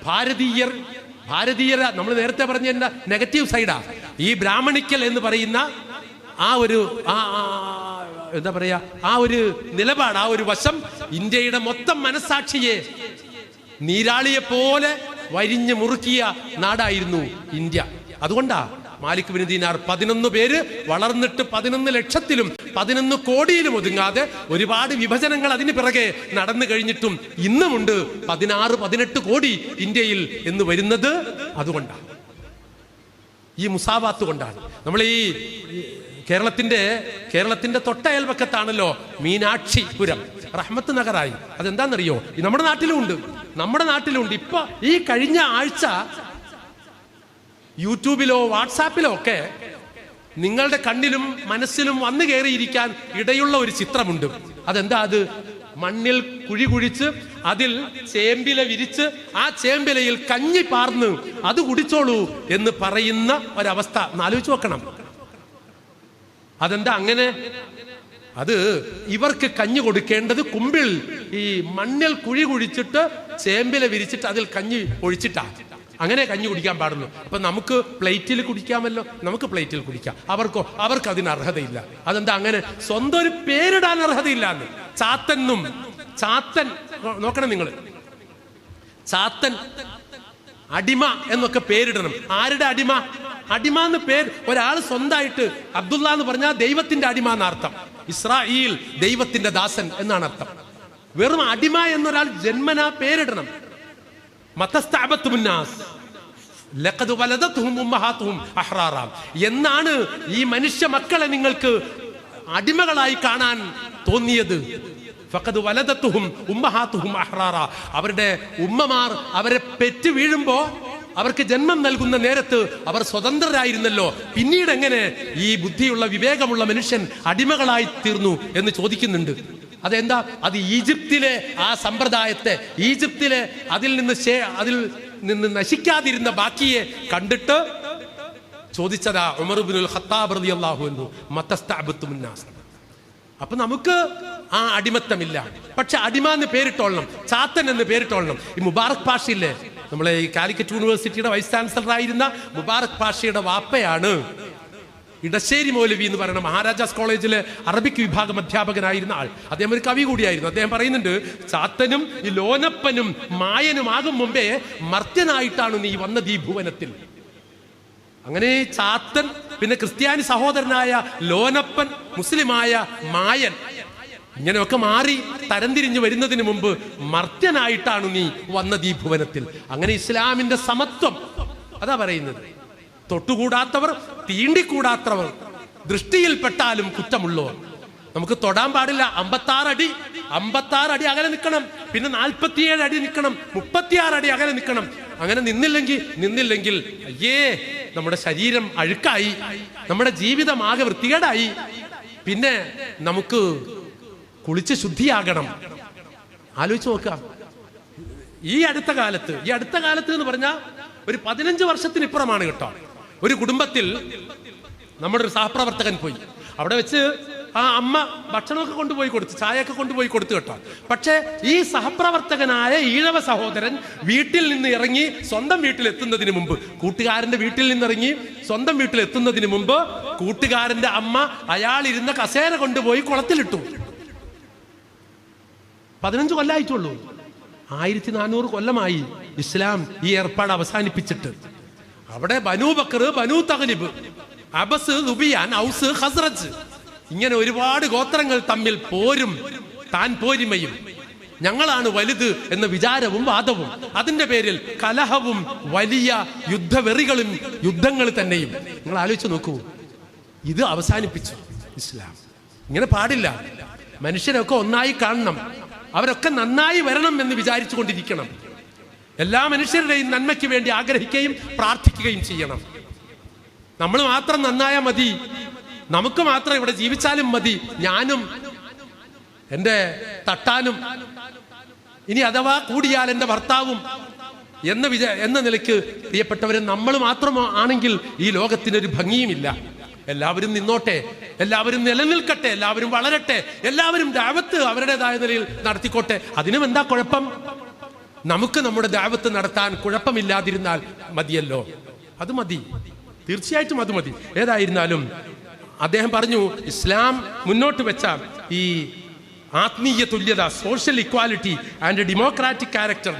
ഭാരതീയർ നമ്മൾ നേരത്തെ പറഞ്ഞ നെഗറ്റീവ് സൈഡാ. ഈ ബ്രാഹ്മണിക്കൽ എന്ന് പറയുന്ന ആ ഒരു എന്താ പറയാ, ആ ഒരു നിലപാട്, ആ ഒരു വശം ഇന്ത്യയുടെ മൊത്തം മനസാക്ഷിയെ നീരാളിയെ പോലെ വരിഞ്ഞു മുറുക്കിയ നാടായിരുന്നു ഇന്ത്യ. അതുകൊണ്ടാ മാലിക് ബിൻ ദീനാർ 11 പേര് വളർന്നിട്ട് 11 ലക്ഷത്തിലും 11 കോടിയിലും ഒതുങ്ങാതെ ഒരുപാട് വിഭജനങ്ങൾ അതിന് പിറകെ നടന്നു കഴിഞ്ഞിട്ടും ഇന്നുമുണ്ട് 16-18 കോടി ഇന്ത്യയിൽ എന്ന് വരുന്നത് അതുകൊണ്ടാണ്, ഈ മുസാവാത്ത് കൊണ്ടാണ്. നമ്മൾ ഈ കേരളത്തിന്റെ തൊട്ടയൽവക്കത്താണല്ലോ മീനാക്ഷിപുരം, റഹ്മത്ത് നഗറായി. അതെന്താണെന്നറിയോ? നമ്മുടെ നാട്ടിലുണ്ട്. ഇപ്പൊ ഈ കഴിഞ്ഞ ആഴ്ച യൂട്യൂബിലോ വാട്സാപ്പിലോ ഒക്കെ നിങ്ങളുടെ കണ്ണിലും മനസ്സിലും വന്നു കയറിയിരിക്കാൻ ഇടയുള്ള ഒരു ചിത്രമുണ്ട്. അതെന്താ? അത് മണ്ണിൽ കുഴി കുഴിച്ച് അതിൽ ചേമ്പില വിരിച്ച് ആ ചേമ്പിലയിൽ കഞ്ഞി പാർന്ന് അത് കുടിച്ചോളൂ എന്ന് പറയുന്ന ഒരവസ്ഥ ആലോചിച്ച് നോക്കണം. അതെന്താ അങ്ങനെ? അത് ഇവർക്ക് കഞ്ഞി കൊടുക്കേണ്ടത് കുമ്പിൾ ഈ മണ്ണിൽ കുഴി കുഴിച്ചിട്ട് ചേമ്പില വിരിച്ചിട്ട് അതിൽ കഞ്ഞി ഒഴിച്ചിട്ടാ. അങ്ങനെ കഞ്ഞി കുടിക്കാൻ പാടുള്ളൂ. അപ്പൊ നമുക്ക് പ്ലേറ്റിൽ കുടിക്കാമല്ലോ, നമുക്ക് പ്ലേറ്റിൽ കുടിക്കാം. അവർക്ക് അതിന് അർഹതയില്ല. അതെന്താ അങ്ങനെ? സ്വന്തം ഒരു പേരിടാൻ അർഹതയില്ലാന്ന്. ചാത്തൻ നോക്കണം നിങ്ങൾ, ചാത്തൻ, അടിമ എന്നൊക്കെ പേരിടണം. ആരുടെ അടിമ? അടിമ എന്ന് പേര് ഒരാൾ സ്വന്തമായിട്ട് അബ്ദുള്ള എന്ന് പറഞ്ഞാൽ ദൈവത്തിന്റെ അടിമ എന്നർത്ഥം. ഇസ്രായേൽ ദൈവത്തിന്റെ ദാസൻ എന്നാണ് അർത്ഥം. വെറും അടിമ എന്നൊരാൾ ജന്മനാ പേരിടണം. എന്നാണ് ഈ മനുഷ്യ മക്കളെ നിങ്ങൾക്ക് അടിമകളായി കാണാൻ തോന്നിയത്. അവരുടെ ഉമ്മമാർ അവരെ പെറ്റു വീഴുമ്പോ അവർക്ക് ജന്മം നൽകുന്ന നേരത്ത് അവർ സ്വതന്ത്രരായിരുന്നല്ലോ. പിന്നീട് എങ്ങനെ ഈ ബുദ്ധിയുള്ള വിവേകമുള്ള മനുഷ്യൻ അടിമകളായി തീർന്നു എന്ന് ചോദിക്കുന്നുണ്ട്. അതെന്താ? അത് ഈജിപ്തിലെ ആ സമ്പ്രദായത്തെ, ഈജിപ്തിലെ അതിൽ നിന്ന് നശിക്കാതിരുന്ന ബാക്കിയെ കണ്ടിട്ട് ചോദിച്ചതാ ഉമർ ഇബ്നുൽ ഖത്താബ് റളിയല്ലാഹു അൻഹു, മതസ്തഅബതും നാസ്. അപ്പൊ നമുക്ക് ആ അടിമത്തമില്ല. പക്ഷെ അടിമ എന്ന് പേരിട്ടോളണം, ചാത്തൻ എന്ന് പേരിട്ടോളണം. ഈ മുബാറക് പാഷയില്ലേ, നമ്മളെ ഈ കാലിക്കറ്റ് യൂണിവേഴ്സിറ്റിയുടെ വൈസ് ചാൻസലർ ആയിരുന്ന മുബാറക് പാഷയുടെ വാപ്പയാണ് ഇടശ്ശേരി മൗലവി എന്ന് പറയുന്ന മഹാരാജാസ് കോളേജിലെ അറബിക് വിഭാഗം അധ്യാപകനായിരുന്ന ആൾ. അദ്ദേഹം ഒരു കവി കൂടിയായിരുന്നു. അദ്ദേഹം പറയുന്നുണ്ട്, ചാത്തനും ഈ ലോനപ്പനും മായനുമാകും മുമ്പേ മർത്യനായിട്ടാണ് നീ വന്നത് ഈ ഭുവനത്തിൽ. അങ്ങനെ ചാത്തൻ, പിന്നെ ക്രിസ്ത്യാനി സഹോദരനായ ലോനപ്പൻ, മുസ്ലിമായ മായൻ, ഇങ്ങനെയൊക്കെ മാറി തരംതിരിഞ്ഞു വരുന്നതിന് മുമ്പ് മർത്യനായിട്ടാണ് നീ വന്നത് ഈ ഭുവനത്തിൽ. അങ്ങനെ ഇസ്ലാമിന്റെ സമത്വം അതാ പറയുന്നത്. തൊട്ടുകൂടാത്തവർ, തീണ്ടിക്കൂടാത്തവർ, ദൃഷ്ടിയിൽപ്പെട്ടാലും കുറ്റമുള്ളവർ. നമുക്ക് തൊടാൻ പാടില്ല. 56 അടി അകലെ നിൽക്കണം, പിന്നെ 47 അടി നിൽക്കണം, 36 അടി അകലെ നിൽക്കണം. അങ്ങനെ നിന്നില്ലെങ്കിൽ അയ്യേ, നമ്മുടെ ശരീരം അഴുക്കായി, നമ്മുടെ ജീവിതം ആകെ വൃത്തികേടായി. പിന്നെ നമുക്ക് കുളിച്ച് ശുദ്ധിയാകണം. ആലോചിച്ച് നോക്കാം. ഈ അടുത്ത കാലത്ത് എന്ന് പറഞ്ഞാൽ ഒരു 15 വർഷത്തിനിപ്പുറമാണ് കേട്ടോ. ഒരു കുടുംബത്തിൽ നമ്മുടെ ഒരു സഹപ്രവർത്തകൻ പോയി. അവിടെ വെച്ച് ആ അമ്മ ഭക്ഷണമൊക്കെ കൊണ്ടുപോയി കൊടുത്തു, ചായയൊക്കെ കൊണ്ടുപോയി കൊടുത്തു കേട്ടോ. പക്ഷേ ഈ സഹപ്രവർത്തകനായ ഈഴവ സഹോദരൻ വീട്ടിൽ നിന്ന് ഇറങ്ങി സ്വന്തം വീട്ടിലെത്തുന്നതിന് മുമ്പ്, കൂട്ടുകാരന്റെ വീട്ടിൽ നിന്നിറങ്ങി സ്വന്തം വീട്ടിലെത്തുന്നതിന് മുമ്പ് കൂട്ടുകാരന്റെ അമ്മ അയാളിരുന്ന കസേര കൊണ്ടുപോയി കുളത്തിലിട്ടു. 15 കൊല്ലമായിട്ടുള്ളൂ. 1400 കൊല്ലമായി ഇസ്ലാം ഈ ഏർപ്പാട് അവസാനിപ്പിച്ചിട്ട്. അവിടെ ബനൂ ബക്കർ, ബനൂ തഗ്ലിബ്, അബസ്, ലുബിയാൻ, ഔസ്, ഖസ്റജ്, ഇങ്ങനെ ഒരുപാട് ഗോത്രങ്ങൾ തമ്മിൽ പോരും, താൻ പോരിമയും, ഞങ്ങളാണ് വലുത് എന്ന വിചാരവും വാദവും, അതിന്റെ പേരിൽ കലഹവും വലിയ യുദ്ധവെറികളും യുദ്ധങ്ങൾ തന്നെയും. നിങ്ങൾ ആലോചിച്ച് നോക്കൂ, ഇത് അവസാനിപ്പിച്ചു ഇസ്ലാം. ഇങ്ങനെ പാടില്ല. മനുഷ്യരൊക്കെ ഒന്നായി കാണണം, അവരൊക്കെ നന്നായി വരണം എന്ന് വിചാരിച്ചു കൊണ്ടിരിക്കണം. എല്ലാ മനുഷ്യരുടെയും നന്മയ്ക്ക് വേണ്ടി ആഗ്രഹിക്കുകയും പ്രാർത്ഥിക്കുകയും ചെയ്യണം. നമ്മൾ മാത്രം നന്നായാൽ മതി, നമുക്ക് മാത്രം ഇവിടെ ജീവിച്ചാലും മതി, ഞാനും എൻ്റെ തട്ടാനും ഇനി അഥവാ കൂടിയാൽ എൻ്റെ ഭർത്താവും എന്ന നിലയ്ക്ക് പ്രിയപ്പെട്ടവരെ നമ്മൾ മാത്രം ആണെങ്കിൽ ഈ ലോകത്തിനൊരു ഭംഗിയുമില്ല. എല്ലാവരും നിന്നോട്ടെ, എല്ലാവരും നിലനിൽക്കട്ടെ, എല്ലാവരും വളരട്ടെ, എല്ലാവരും ദഅവത്ത് അവരുടേതായ നിലയിൽ നടത്തിക്കോട്ടെ. അതിനും എന്താ കുഴപ്പം? നമുക്ക് നമ്മുടെ ദഅവത്ത് നടത്താൻ കുഴപ്പമില്ലാതിരുന്നാൽ മതിയല്ലോ. അത് മതി, തീർച്ചയായിട്ടും അത് മതി. ഏതായിരുന്നാലും അദ്ദേഹം പറഞ്ഞു, ഇസ്ലാം മുന്നോട്ട് വെച്ച ഈ ആത്മീയ തുല്യത, social equality and democratic character,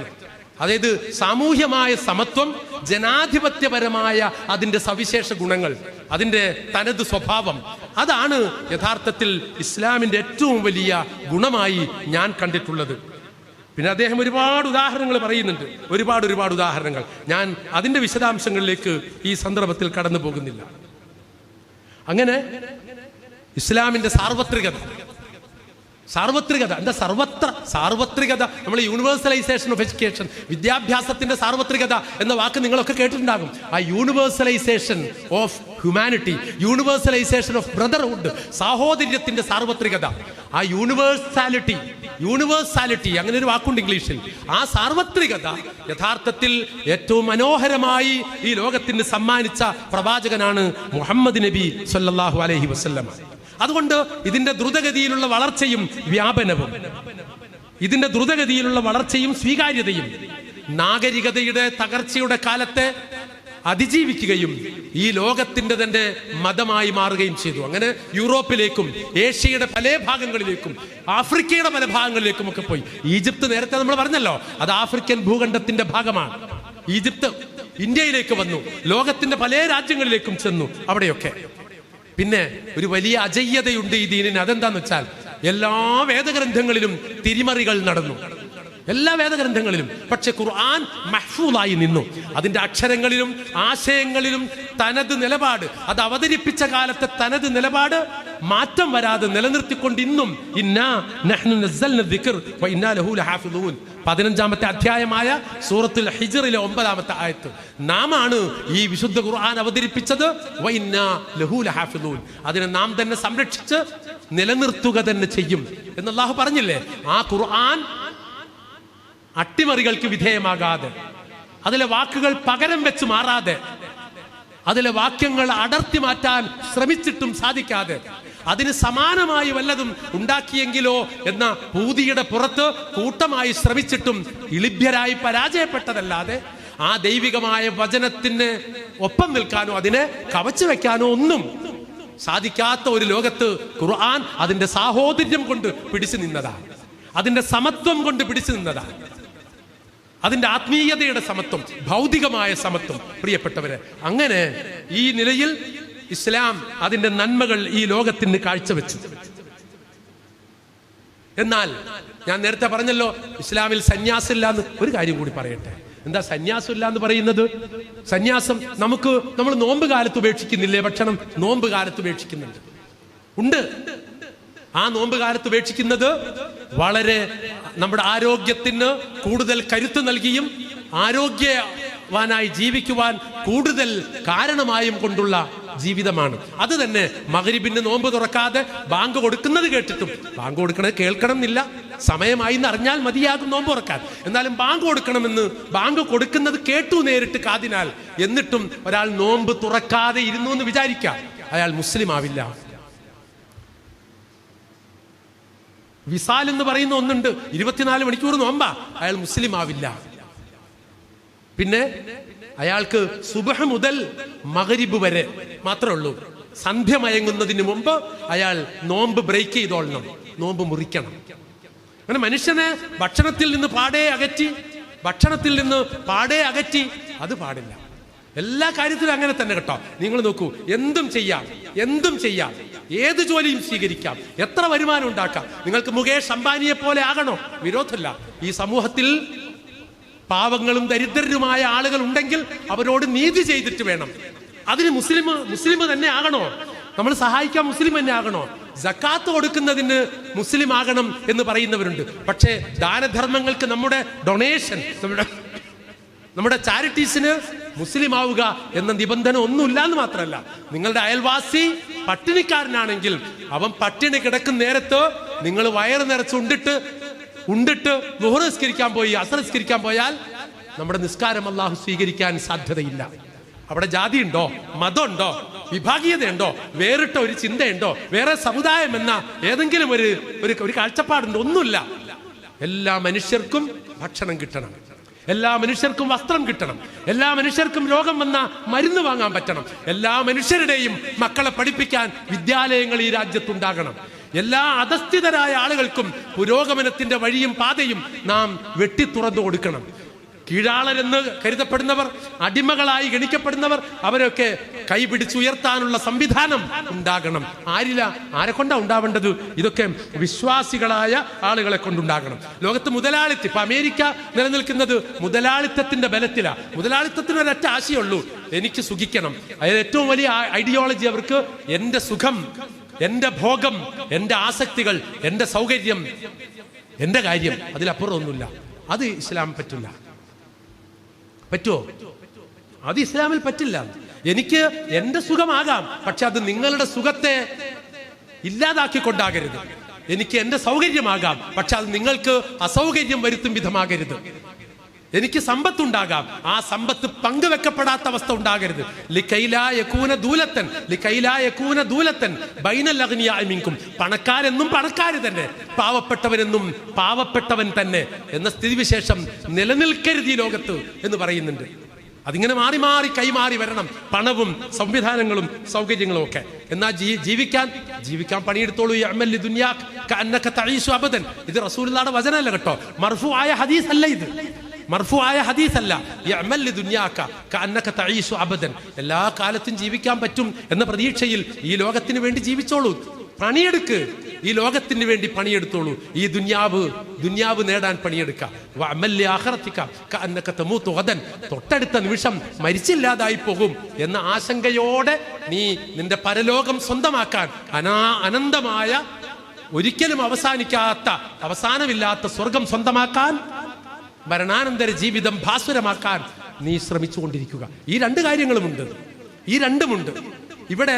അതായത് സാമൂഹ്യമായ സമത്വം, ജനാധിപത്യപരമായ അതിൻ്റെ സവിശേഷ ഗുണങ്ങൾ, അതിൻ്റെ തനത് സ്വഭാവം, അതാണ് യഥാർത്ഥത്തിൽ ഇസ്ലാമിൻ്റെ ഏറ്റവും വലിയ ഗുണമായി ഞാൻ കണ്ടിട്ടുള്ളത്. പിന്നെ അദ്ദേഹം ഒരുപാട് ഉദാഹരണങ്ങൾ പറയുന്നുണ്ട്, ഒരുപാട് ഉദാഹരണങ്ങൾ. ഞാൻ അതിൻ്റെ വിശദാംശങ്ങളിലേക്ക് ഈ സന്ദർഭത്തിൽ കടന്നു പോകുന്നില്ല. അങ്ങനെ ഇസ്ലാമിൻ്റെ സാർവത്രികത എന്താ? സാർവത്രികത, നമ്മൾ യൂണിവേഴ്സലൈസേഷൻ ഓഫ് എഡ്യൂക്കേഷൻ, വിദ്യാഭ്യാസത്തിന്റെ സാർവത്രികത എന്ന വാക്ക് നിങ്ങളൊക്കെ കേട്ടിട്ടുണ്ടാകും. ആ universalisation of humanity, universalisation of brotherhood, സാഹോദര്യത്തിന്റെ സാർവത്രികത, ആ യൂണിവേഴ്സാലിറ്റി അങ്ങനെ ഒരു വാക്കുണ്ട് ഇംഗ്ലീഷിൽ. ആ സാർവത്രികത യഥാർത്ഥത്തിൽ ഏറ്റവും മനോഹരമായി ഈ ലോകത്തിന് സമ്മാനിച്ച പ്രവാചകനാണ് മുഹമ്മദ് നബി സല്ലല്ലാഹു അലൈഹി വസല്ലം. അതുകൊണ്ട് ഇതിന്റെ ദ്രുതഗതിയിലുള്ള വളർച്ചയും വ്യാപനവും, ഇതിന്റെ ദ്രുതഗതിയിലുള്ള വളർച്ചയും സ്വീകാര്യതയും നാഗരികതയുടെ തകർച്ചയുടെ കാലത്തെ അതിജീവിക്കുകയും ഈ ലോകത്തിന്റെ തന്നെ മതമായി മാറുകയും ചെയ്തു. അങ്ങനെ യൂറോപ്പിലേക്കും ഏഷ്യയുടെ പല ഭാഗങ്ങളിലേക്കും ആഫ്രിക്കയുടെ പല ഭാഗങ്ങളിലേക്കും ഒക്കെ പോയി. ഈജിപ്ത് നേരത്തെ നമ്മൾ പറഞ്ഞല്ലോ, അത് ആഫ്രിക്കൻ ഭൂഖണ്ഡത്തിന്റെ ഭാഗമാണ്. ഈജിപ്ത് ഇന്ത്യയിലേക്ക് വന്നു, ലോകത്തിന്റെ പല രാജ്യങ്ങളിലേക്കും ചെന്നു. അവിടെയൊക്കെ പിന്നെ ഒരു വലിയ അജയ്യതയുണ്ട് ഈ ദീനിന്. അതെന്താന്ന് വെച്ചാൽ എല്ലാ വേദഗ്രന്ഥങ്ങളിലും തിരിമറികൾ നടന്നു, എല്ലാ വേദഗ്രന്ഥങ്ങളിലും. പക്ഷെ ഖുർആൻ മഹ്ഫൂളായി നിന്നു. അതിന്റെ അക്ഷരങ്ങളിലും ആശയങ്ങളിലും തനത് നിലപാട്, അത് അവതരിപ്പിച്ച കാലത്തെ തനത് നിലപാട് മാറ്റം വരാതെ നിലനിർത്തിക്കൊണ്ട് ഇന്നും ഇന്നാ നഹ്നു നസ്സൽന ദിക്ർ വ ഇന്നാ ലഹു ലഹാഫിളൂൻ, 15-ാമത്തെ അധ്യായമായ സൂറത്തുൽ ഹിജ്റിലെ 9-ാമത്തെ ആയത്ത്, നാം ആണ് ഈ വിശുദ്ധ ഖുർആൻ അവതരിപ്പിച്ചത്, വ ഇന്നാ ലഹു ലഹാഫിളൂൻ, അതിനെ നാം തന്നെ സംരക്ഷിച്ച് നിലനിർത്തുക തന്നെ ചെയ്യും എന്ന് അല്ലാഹു പറഞ്ഞില്ലേ. ആ ഖുർആൻ അട്ടിമറികൾക്ക് വിധേയമാകാതെ, അതിലെ വാക്കുകൾ പകരം വെച്ച് മാറാതെ, അതിലെ വാക്യങ്ങൾ അടർത്തി മാറ്റാൻ ശ്രമിച്ചിട്ടും സാധിക്കാതെ, അതിന് സമാനമായി വല്ലതും ഉണ്ടാക്കിയെങ്കിലോ എന്ന ഭൂതിയുടെ പുറത്ത് കൂട്ടമായി ശ്രമിച്ചിട്ടും ഇളിഭ്യരായി പരാജയപ്പെട്ടതല്ലാതെ ആ ദൈവികമായ വചനത്തിന് ഒപ്പം നിൽക്കാനോ അതിനെ കവച്ചു വെക്കാനോ ഒന്നും സാധിക്കാത്ത ഒരു ലോകത്ത് ഖുർആൻ അതിന്റെ സാഹോദര്യം കൊണ്ട് പിടിച്ചു നിന്നതാണ്, അതിന്റെ സമത്വം കൊണ്ട് പിടിച്ചു നിന്നതാണ്, അതിന്റെ ആത്മീയതയുടെ സമത്വം, ഭൗതികമായ സമത്വം. പ്രിയപ്പെട്ടവരെ, അങ്ങനെ ഈ നിലയിൽ ഇസ്ലാം അതിന്റെ നന്മകൾ ഈ ലോകത്തിന് കാഴ്ചവെച്ചു. എന്നാൽ ഞാൻ നേരത്തെ പറഞ്ഞല്ലോ, ഇസ്ലാമിൽ സന്യാസം ഇല്ലാന്ന്. ഒരു കാര്യം കൂടി പറയട്ടെ. എന്താ സന്യാസം ഇല്ല എന്ന് പറയുന്നത്? സന്യാസം നമ്മൾ നോമ്പ് കാലത്ത് ഉപേക്ഷിക്കുന്നില്ലേ ഭക്ഷണം? നോമ്പ് കാലത്ത് ഉപേക്ഷിക്കുന്നുണ്ട്, ഉണ്ട്. ആ നോമ്പ് കാലത്ത് ഉപേക്ഷിക്കുന്നത് വളരെ നമ്മുടെ ആരോഗ്യത്തിന് കൂടുതൽ കരുത്ത് നൽകിയും ആരോഗ്യവാനായി ജീവിക്കുവാൻ കൂടുതൽ കാരണമായും കൊണ്ടുള്ള ജീവിതമാണ്. അത് തന്നെ മഗ്രിബിന് നോമ്പ് തുറക്കാതെ ബാങ്ക് കൊടുക്കുന്നത് കേട്ടിട്ടും, ബാങ്ക് കൊടുക്കണത് കേൾക്കണം എന്നില്ല, സമയമായി എന്ന് അറിഞ്ഞാൽ മതിയാകും നോമ്പ് തുറക്കാൻ. എന്നാലും ബാങ്ക് കൊടുക്കണമെന്ന്, ബാങ്ക് കൊടുക്കുന്നത് കേട്ടു നേരിട്ട് കാതിനാൽ, എന്നിട്ടും ഒരാൾ നോമ്പ് തുറക്കാതെ ഇരുന്നു എന്ന് വിചാരിക്കാം. അയാൾ മുസ്ലിം ആവില്ല. വിസാൽ എന്ന് പറയുന്ന ഒന്നുണ്ട്, 24 മണിക്കൂർ നോമ്പാ, അയാൾ മുസ്ലിം ആവില്ല. പിന്നെ അയാൾക്ക് സുബഹ് മുതൽ മഗ്രിബ് വരെ മാത്രമേ ഉള്ളൂ. സന്ധ്യ മയങ്ങുന്നതിന് മുമ്പ് അയാൾ നോമ്പ് ബ്രേക്ക് ചെയ്തോളണം, നോമ്പ് മുറിക്കണം. അങ്ങനെ മനുഷ്യനെ ഭക്ഷണത്തിൽ നിന്ന് പാടേ അകറ്റി അത് പാടില്ല. എല്ലാ കാര്യത്തിലും അങ്ങനെ തന്നെ കേട്ടോ. നിങ്ങൾ നോക്കൂ, എന്തും ചെയ്യാം, ഏത് ജോലിയും സ്വീകരിക്കാം, എത്ര വരുമാനം ഉണ്ടാക്കാം. നിങ്ങൾക്ക് മുകേഷ് അംബാനിയെ പോലെ ആകണോ? വിരോധമില്ല. ഈ സമൂഹത്തിൽ പാവങ്ങളും ദരിദ്രരുമായ ആളുകൾ ഉണ്ടെങ്കിൽ അവരോട് നീതി ചെയ്തിട്ട് വേണം. അതിന് മുസ്ലിം തന്നെ ആകണോ? നമ്മൾ സഹായിക്കാൻ മുസ്ലിം തന്നെ ആകണോ? സക്കാത്ത് കൊടുക്കുന്നതിന് മുസ്ലിം ആകണം എന്ന് പറയുന്നവരുണ്ട്. പക്ഷേ ദാനധർമ്മങ്ങൾക്ക് നമ്മുടെ ഡൊണേഷൻ, നമ്മുടെ ചാരിറ്റീസിന് മുസ്ലിം ആവുക എന്ന നിബന്ധന ഒന്നുമില്ല എന്ന് മാത്രമല്ല, നിങ്ങളുടെ അയൽവാസി പട്ടിണിക്കാരനാണെങ്കിൽ അവൻ പട്ടിണി കിടക്കുന്ന നേരത്ത് നിങ്ങൾ വയറ് നിറച്ച് ഉണ്ടിട്ട് ളുഹർ നിസ്കരിക്കാൻ പോയി, അസ്ർ നിസ്കരിക്കാൻ പോയാൽ നമ്മുടെ നിസ്കാരം അല്ലാഹു സ്വീകരിക്കാൻ സാധ്യതയില്ല. അവിടെ ജാതി ഉണ്ടോ, മതമുണ്ടോ, വിഭാഗീയതയുണ്ടോ, വേറിട്ട ഒരു ചിന്തയുണ്ടോ, വേറെ സമുദായം എന്ന ഏതെങ്കിലും ഒരു കാഴ്ചപ്പാടുണ്ടോ? ഒന്നുമില്ല. എല്ലാ മനുഷ്യർക്കും ഭക്ഷണം കിട്ടണം, എല്ലാ മനുഷ്യർക്കും വസ്ത്രം കിട്ടണം, എല്ലാ മനുഷ്യർക്കും രോഗം വന്ന മരുന്ന് വാങ്ങാൻ പറ്റണം, എല്ലാ മനുഷ്യരുടെയും മക്കളെ പഠിപ്പിക്കാൻ വിദ്യാലയങ്ങൾ ഈ രാജ്യത്തുണ്ടാകണം. എല്ലാ അധസ്ഥിതരായ ആളുകൾക്കും പുരോഗമനത്തിന്റെ വഴിയും പാതയും നാം വെട്ടിത്തുറന്നു കൊടുക്കണം. കീഴാളരെന്ന് കരുതപ്പെടുന്നവർ, അടിമകളായി ഗണിക്കപ്പെടുന്നവർ, അവരൊക്കെ കൈപിടിച്ചുയർത്താനുള്ള സംവിധാനം ഉണ്ടാകണം. ആരെ കൊണ്ടാ ഉണ്ടാവേണ്ടത്? ഇതൊക്കെ വിശ്വാസികളായ ആളുകളെ കൊണ്ടുണ്ടാകണം. ലോകത്ത് മുതലാളിത്തം, ഇപ്പൊ അമേരിക്ക നിലനിൽക്കുന്നത് മുതലാളിത്തത്തിന്റെ ബലത്തിലാണ്. മുതലാളിത്തത്തിന് ഒരൊറ്റ ആശയമുള്ളൂ, എനിക്ക് സുഖിക്കണം. അതിൽ ഏറ്റവും വലിയ ഐഡിയോളജി അവർക്ക് എന്റെ സുഖം, എന്റെ ഭോഗം, എന്റെ ആസക്തികൾ, എന്റെ സൗകര്യം, എന്റെ കാര്യം, അതിലപ്പുറം ഒന്നുമില്ല. അത് ഇസ്ലാം പറ്റില്ല. പറ്റുമോ? അത് ഇസ്ലാമിൽ പറ്റില്ല. എനിക്ക് എന്റെ സുഖമാകാം, പക്ഷെ അത് നിങ്ങളുടെ സുഖത്തെ ഇല്ലാതാക്കിക്കൊണ്ടാകരുത്. എനിക്ക് എന്റെ സൗകര്യമാകാം, പക്ഷെ അത് നിങ്ങൾക്ക് അസൗകര്യം വരുത്തും വിധമാകരുത്. എനിക്ക് സമ്പത്തുണ്ടാകാം, ആ സമ്പത്ത് പങ്കുവെക്കപ്പെടാത്ത അവസ്ഥ ഉണ്ടാകരുത്. പണക്കാരെന്നും പണക്കാര് തന്നെ, പാവപ്പെട്ടവരെന്നും പാവപ്പെട്ടവൻ തന്നെ എന്ന സ്ഥിതിവിശേഷം നിലനിൽക്കരുത് ഈ ലോകത്ത് എന്ന് പറയുന്നുണ്ട്. അതിങ്ങനെ മാറി മാറി കൈമാറി വരണം, പണവും സംവിധാനങ്ങളും സൗകര്യങ്ങളും ഒക്കെ. എന്നാൽ ജീവിക്കാൻ പണിയെടുത്തോളൂ. ഇത് റസൂലുള്ളാഹിയുടെ വചനമല്ല കേട്ടോ, മർഫൂആയ ഹദീസ് അല്ല ഇത്. മർഫൂആയ ഹദീസല്ല. എല്ലാ കാലത്തും ജീവിക്കാൻ പറ്റും എന്ന പ്രതീക്ഷയിൽ ഈ ലോകത്തിന് വേണ്ടി ജീവിച്ചോളൂ, പണിയെടുക്ക്, ഈ ലോകത്തിന് വേണ്ടി പണിയെടുത്തോളൂ. ഈ ദുന്യാവ് നേടാൻ പണിയെടുക്കാം. തൊട്ടടുത്ത നിമിഷം മരിച്ചില്ലാതായി പോകും എന്ന ആശങ്കയോടെ നീ നിന്റെ പരലോകം സ്വന്തമാക്കാൻ, അനന്തമായ ഒരിക്കലും അവസാനമില്ലാത്ത സ്വർഗം സ്വന്തമാക്കാൻ, മരണാനന്തര ജീവിതം ഭാസുരമാക്കാൻ നീ ശ്രമിച്ചുകൊണ്ടിരിക്കുക. ഈ രണ്ട് കാര്യങ്ങളുമുണ്ട്, ഈ രണ്ടുമുണ്ട്. ഇവിടെ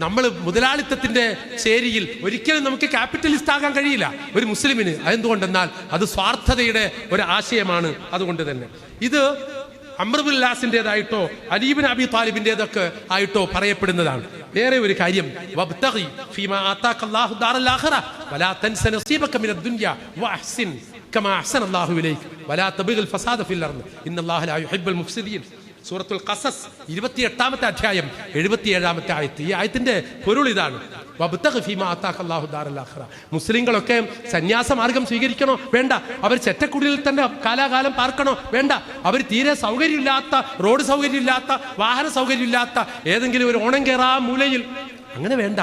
നമ്മൾ മുതലാളിത്തത്തിന്റെ ചേരിയിൽ ഒരിക്കലും നമുക്ക് ക്യാപിറ്റലിസ്റ്റ് ആകാൻ കഴിയില്ല ഒരു മുസ്ലിമിന്. അതെന്തുകൊണ്ടെന്നാൽ അത് സ്വാർത്ഥതയുടെ ഒരു ആശയമാണ്. അതുകൊണ്ട് തന്നെ ഇത് അംർ ഇബ്നുൽ ആസിന്റേതായിട്ടോ അലി ഇബ്നു അബി താലിബിന്റേതൊക്കെ ആയിട്ടോ പറയപ്പെടുന്നതാണ്. വേറെ ഒരു കാര്യം, വബ്തഗി ഫീമാ ആതാകല്ലാഹു ദാറൽ ആഖിറ വലാ തൻസ നസീബക മിനദ് ദുനിയ വഅഹ്സിൻ കമാ അഹ്സന അല്ലാഹു ഇലൈക വലാ തബ്ഗിൽ ഫസാദ ഫിൽ അർദ് ഇന്നല്ലാഹ ലാ യുഹിബ്ബുൽ മുഫ്സിദീൻ. സൂറത്തുൽ ഖസസ് 28-ാമത്തെ അധ്യായം 77-ാമത്തെ ആയത്ത്. ഈ ആയത്തിന്റെ പൊരുൾ ഇതാണ്, വബ്തഗി ഫീമാ ആതാകല്ലാഹു ദാറൽ ആഖിറ. മുസ്ലിങ്ങളൊക്കെ സന്യാസമാർഗം സ്വീകരിക്കണോ? വേണ്ട. അവർ ചെറ്റക്കുടിയിൽ തന്നെ കാലാകാലം പാർക്കണോ? വേണ്ട. അവർ തീരെ സൗകര്യമില്ലാത്ത, റോഡ് സൗകര്യമില്ലാത്ത, വാഹന സൗകര്യമില്ലാത്ത ഏതെങ്കിലും ഒരു ഓണം കേറാ മൂലയിൽ, അങ്ങനെ വേണ്ട.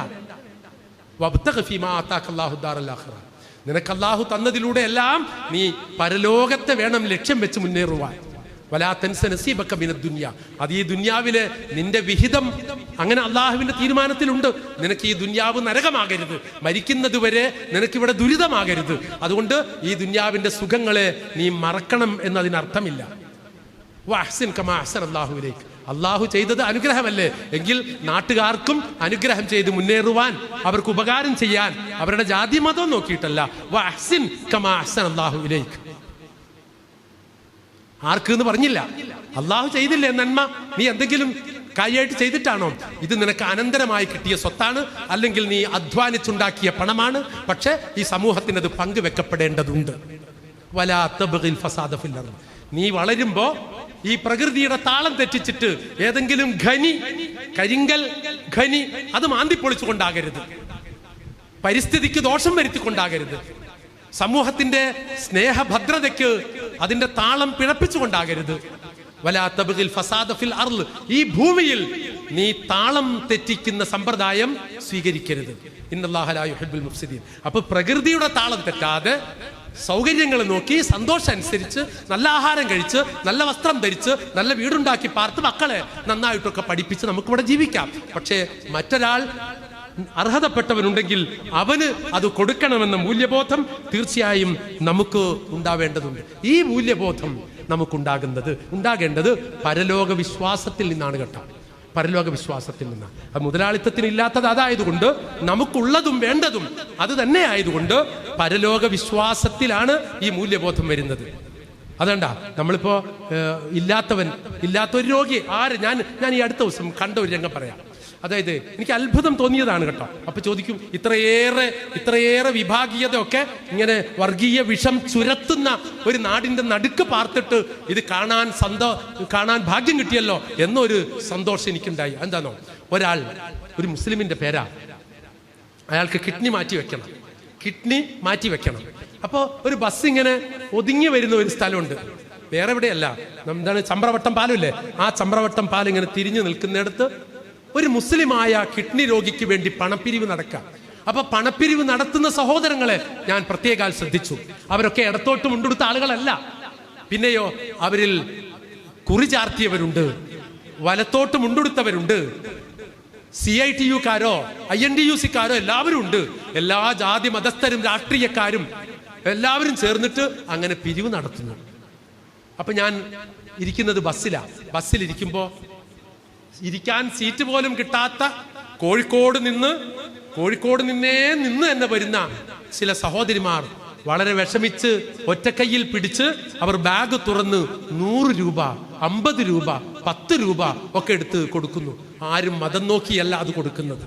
വബ്തഗി ഫീമാ ആതാകല്ലാഹു ദാറൽ ആഖിറ. നിനക്ക് അല്ലാഹു തന്നതിലൂടെ എല്ലാം നീ പരലോകത്തെ വേണം ലക്ഷ്യം വെച്ച് മുന്നേറുവാൻ. വലാ തൻസ നസീബക മിനദ് ദുനിയ. അത് ഈ ദുനിയാവിലെ നിന്റെ വിഹിതം അങ്ങനെ അള്ളാഹുവിന്റെ തീരുമാനത്തിലുണ്ട്. നിനക്ക് ഈ ദുനിയാവ് നരകമാകരുത്, മരിക്കുന്നത് വരെ നിനക്കിവിടെ ദുരിതമാകരുത്. അതുകൊണ്ട് ഈ ദുനിയാവിന്റെ സുഖങ്ങളെ നീ മറക്കണം എന്നതിനർത്ഥമില്ല. വഅഹ്സിൻ കമാ അഹ്സന അല്ലാഹു ഇലൈക. അള്ളാഹു ചെയ്തത് അനുഗ്രഹമല്ലേ, എങ്കിൽ നാട്ടുകാർക്കും അനുഗ്രഹം ചെയ്ത് മുന്നേറുവാൻ, അവർക്ക് ഉപകാരം ചെയ്യാൻ, അവരുടെ ജാതി മതം നോക്കിയിട്ടല്ല. വഅഹ്സിൻ കമാ അഹ്സന അല്ലാഹു ഇലൈക. ആർക്ക് എന്ന് പറഞ്ഞില്ല, അള്ളാഹു ചെയ്തില്ലേ നന്മ, നീ എന്തെങ്കിലും കാര്യമായിട്ട് ചെയ്തിട്ടാണോ? ഇത് നിനക്ക് അനന്തരമായി കിട്ടിയ സ്വത്താണ്, അല്ലെങ്കിൽ നീ അധ്വാനിച്ചുണ്ടാക്കിയ പണമാണ്. പക്ഷെ ഈ സമൂഹത്തിന് അത് പങ്കുവെക്കപ്പെടേണ്ടതുണ്ട്. വലാ തബ്ഗിൽ ഫസാദ ഫിൽ അർദ്. നീ വളരുമ്പോ ഈ പ്രകൃതിയുടെ താളം തെറ്റിച്ചിട്ട് ഏതെങ്കിലും കരിങ്കൽ ഖനി അത് മാന്തിപ്പൊളിച്ചുകൊണ്ടാകരുത്, പരിസ്ഥിതിക്ക് ദോഷം വരുത്തിക്കൊണ്ടാകരുത്, സമൂഹത്തിന്റെ സ്നേഹഭദ്രതയ്ക്ക് അതിന്റെ താളം പിഴപ്പിച്ചുകൊണ്ടാകരുത്. വലാ തബ്ഗിൽ ഫസാദ ഫിൽ അർദ്. ഈ ഭൂമിയിൽ നീ താളം തെറ്റിക്കുന്ന സമ്പ്രദായം സ്വീകരിക്കരുത്. ഇന്നല്ലാഹ ലാ യുഹിബ്ബുൽ മുഫ്സിദീൻ. അപ്പൊ പ്രകൃതിയുടെ താളം തെറ്റാതെ സൗകര്യങ്ങൾ നോക്കി സന്തോഷം അനുസരിച്ച് നല്ല ആഹാരം കഴിച്ച് നല്ല വസ്ത്രം ധരിച്ച് നല്ല വീടുണ്ടാക്കി പാർത്ത് മക്കളെ നന്നായിട്ടൊക്കെ പഠിപ്പിച്ച് നമുക്കിവിടെ ജീവിക്കാം. പക്ഷേ മറ്റൊരാൾ അർഹതപ്പെട്ടവനുണ്ടെങ്കിൽ അവന് അത് കൊടുക്കണമെന്ന മൂല്യബോധം തീർച്ചയായും നമുക്ക് ഉണ്ടാവേണ്ടതുണ്ട്. ഈ മൂല്യബോധം ഉണ്ടാകേണ്ടത് പരലോക വിശ്വാസത്തിൽ നിന്നാണ് കേട്ടോ. പരലോക വിശ്വാസത്തിൽ നിന്നാണ്. അത് മുതലാളിത്തത്തിന് ഇല്ലാത്തത് അതായതുകൊണ്ട്, നമുക്കുള്ളതും വേണ്ടതും അത് തന്നെ ആയതുകൊണ്ട് പരലോക വിശ്വാസത്തിലാണ് ഈ മൂല്യബോധം വരുന്നത്. അതുകൊണ്ടാ നമ്മളിപ്പോ ഇല്ലാത്തൊരു രോഗി ഞാൻ ഈ അടുത്ത ദിവസം കണ്ട ഒരു രംഗം പറയാം. അതായത് എനിക്ക് അത്ഭുതം തോന്നിയതാണ് കേട്ടോ. അപ്പൊ ചോദിക്കും, ഇത്രയേറെ വിഭാഗീയതയൊക്കെ ഇങ്ങനെ വർഗീയ വിഷം ചുരത്തുന്ന ഒരു നാടിന്റെ നടുക്ക് പാർത്തിട്ട് ഇത് കാണാൻ ഭാഗ്യം കിട്ടിയല്ലോ എന്നൊരു സന്തോഷം എനിക്കുണ്ടായി. എന്താണോ, ഒരു മുസ്ലിമിന്റെ പേരാ, അയാൾക്ക് കിഡ്നി മാറ്റി വെക്കണം. അപ്പോൾ ഒരു ബസ് ഇങ്ങനെ ഒതുങ്ങി വരുന്ന ഒരു സ്ഥലമുണ്ട്, വേറെ എവിടെയല്ല, എന്താണ് ചമ്പ്രവട്ടം പാലമില്ലേ, ആ ചമ്പ്രവട്ടം പാലം ഇങ്ങനെ തിരിഞ്ഞു നിൽക്കുന്നിടത്ത് ഒരു മുസ്ലിമായ കിഡ്നി രോഗിക്ക് വേണ്ടി പണപ്പിരിവ് നടക്കാം. അപ്പൊ പണപ്പിരിവ് നടത്തുന്ന സഹോദരങ്ങളെ ഞാൻ പ്രത്യേകം ശ്രദ്ധിച്ചു. അവരൊക്കെ ഇടത്തോട്ട് മുണ്ടെടുത്ത ആളുകളല്ല. പിന്നെയോ അവരിൽ കുറി ചാർത്തിയവരുണ്ട്, വലത്തോട്ട് മുണ്ടെടുത്തവരുണ്ട്, CITU-കാരോ INTUC-കാരോ എല്ലാവരും ഉണ്ട്. എല്ലാ ജാതി മതസ്ഥരും രാഷ്ട്രീയക്കാരും എല്ലാവരും ചേർന്നിട്ട് അങ്ങനെ പിരിവ് നടത്തുന്നു. അപ്പൊ ഞാൻ ഇരിക്കുന്നത് ബസ്സിലിരിക്കുമ്പോ ഇരിക്കാൻ സീറ്റ് പോലും കിട്ടാത്ത കോഴിക്കോട് നിന്നേ തന്നെ വരുന്ന ചില സഹോദരിമാർ വളരെ വിഷമിച്ച് ഒറ്റക്കൈയിൽ പിടിച്ച് അവർ ബാഗ് തുറന്ന് 100 രൂപ 50 രൂപ 10 രൂപ ഒക്കെ എടുത്ത് കൊടുക്കുന്നു. ആരും മതം നോക്കിയല്ല അത് കൊടുക്കുന്നത്.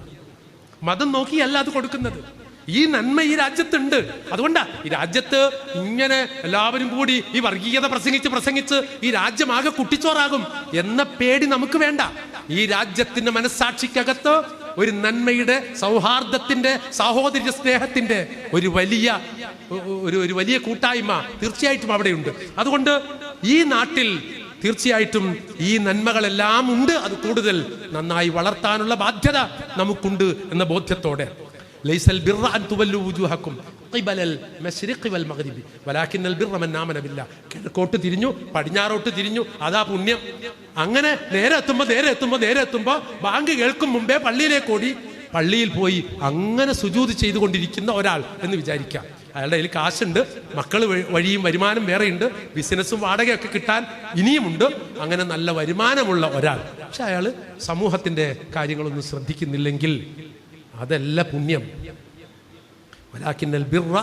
ഈ നന്മ ഈ രാജ്യത്തുണ്ട്. അതുകൊണ്ടാ ഈ രാജ്യത്ത് ഇങ്ങനെ എല്ലാവരും കൂടി ഈ വർഗീയത പ്രസംഗിച്ച് ഈ രാജ്യമാകെ കുട്ടിച്ചോറാകും എന്ന പേടി നമുക്ക് വേണ്ട. ഈ രാജ്യത്തിന്റെ മനസ്സാക്ഷിക്കകത്ത് ഒരു നന്മയുടെ, സൗഹാർദ്ദത്തിന്റെ, സാഹോദര്യ സ്നേഹത്തിന്റെ ഒരു വലിയ കൂട്ടായ്മ തീർച്ചയായിട്ടും അവിടെയുണ്ട്. അതുകൊണ്ട് ഈ നാട്ടിൽ തീർച്ചയായിട്ടും ഈ നന്മകളെല്ലാം ഉണ്ട്. അത് കൂടുതൽ നന്നായി വളർത്താനുള്ള ബാധ്യത നമുക്കുണ്ട് എന്ന ബോധ്യത്തോടെ ലൈസൽ ബിർറ അൻ തുവല്ലു വുജൂഹക്കും ഖിബലൽ മശ്രിഖി വൽ മഗ്രിബി വലാകിന്നൽ ബിർറ മൻ ആമന ബില്ലാഹ്. കിഴക്കോട്ട് തിരിഞ്ഞു, പടിഞ്ഞാറോട്ട് തിരിഞ്ഞു, അതാ പുണ്യം. അങ്ങനെ നേരെ എത്തുമ്പോ ബാങ്ക് കേൾക്കും മുമ്പേ പള്ളിയിലേക്ക് ഓടി, പള്ളിയിൽ പോയി അങ്ങനെ സുജൂദ് ചെയ്തുകൊണ്ടിരിക്കുന്ന ഒരാൾ എന്ന് വിചാരിക്കാം. അയാളുടെ കയ്യിൽ കാശുണ്ട്, മക്കൾ വഴിയും വരുമാനം വേറെയുണ്ട്, ബിസിനസ്സും വാടകയൊക്കെ കിട്ടാൻ ഇനിയുമുണ്ട്. അങ്ങനെ നല്ല വരുമാനമുള്ള ഒരാൾ, പക്ഷെ അയാൾ സമൂഹത്തിന്റെ കാര്യങ്ങളൊന്നും ശ്രദ്ധിക്കുന്നില്ലെങ്കിൽ അതല്ല പുണ്യം. വലാകിന്നൽ ബിർറ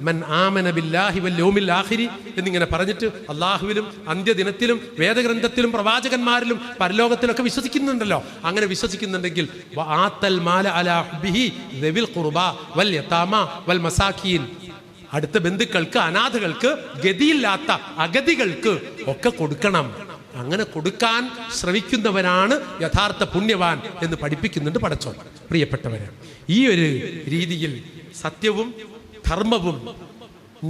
മൻ ആമന ബില്ലാഹി വൽ യൗമിൽ ആഖിരി എന്നിങ്ങനെ പറഞ്ഞിട്ട് അള്ളാഹുവിലും അന്ത്യദിനത്തിലും വേദഗ്രന്ഥത്തിലും പ്രവാചകന്മാരിലും പരലോകത്തിലൊക്കെ വിശ്വസിക്കുന്നുണ്ടല്ലോ. അങ്ങനെ വിശ്വസിക്കുന്നുണ്ടെങ്കിൽ വആതൽ മാല അലാ ഹുബ്ബിഹി ദവിൽ ഖുർബ വൽ യതാമ വൽ മസാകീൻ, അടുത്ത ബന്ധുക്കൾക്ക്, അനാഥകൾക്ക്, ഗതിയില്ലാത്ത അഗതികൾക്ക് ഒക്കെ കൊടുക്കണം. അങ്ങനെ കൊടുക്കാൻ ശ്രമിക്കുന്നവനാണ് യഥാർത്ഥ പുണ്യവാൻ എന്ന് പഠിപ്പിക്കുന്നുണ്ട് പടച്ചോൻ. പ്രിയപ്പെട്ടവരെ, ഈ ഒരു രീതിയിൽ സത്യവും ധർമ്മവും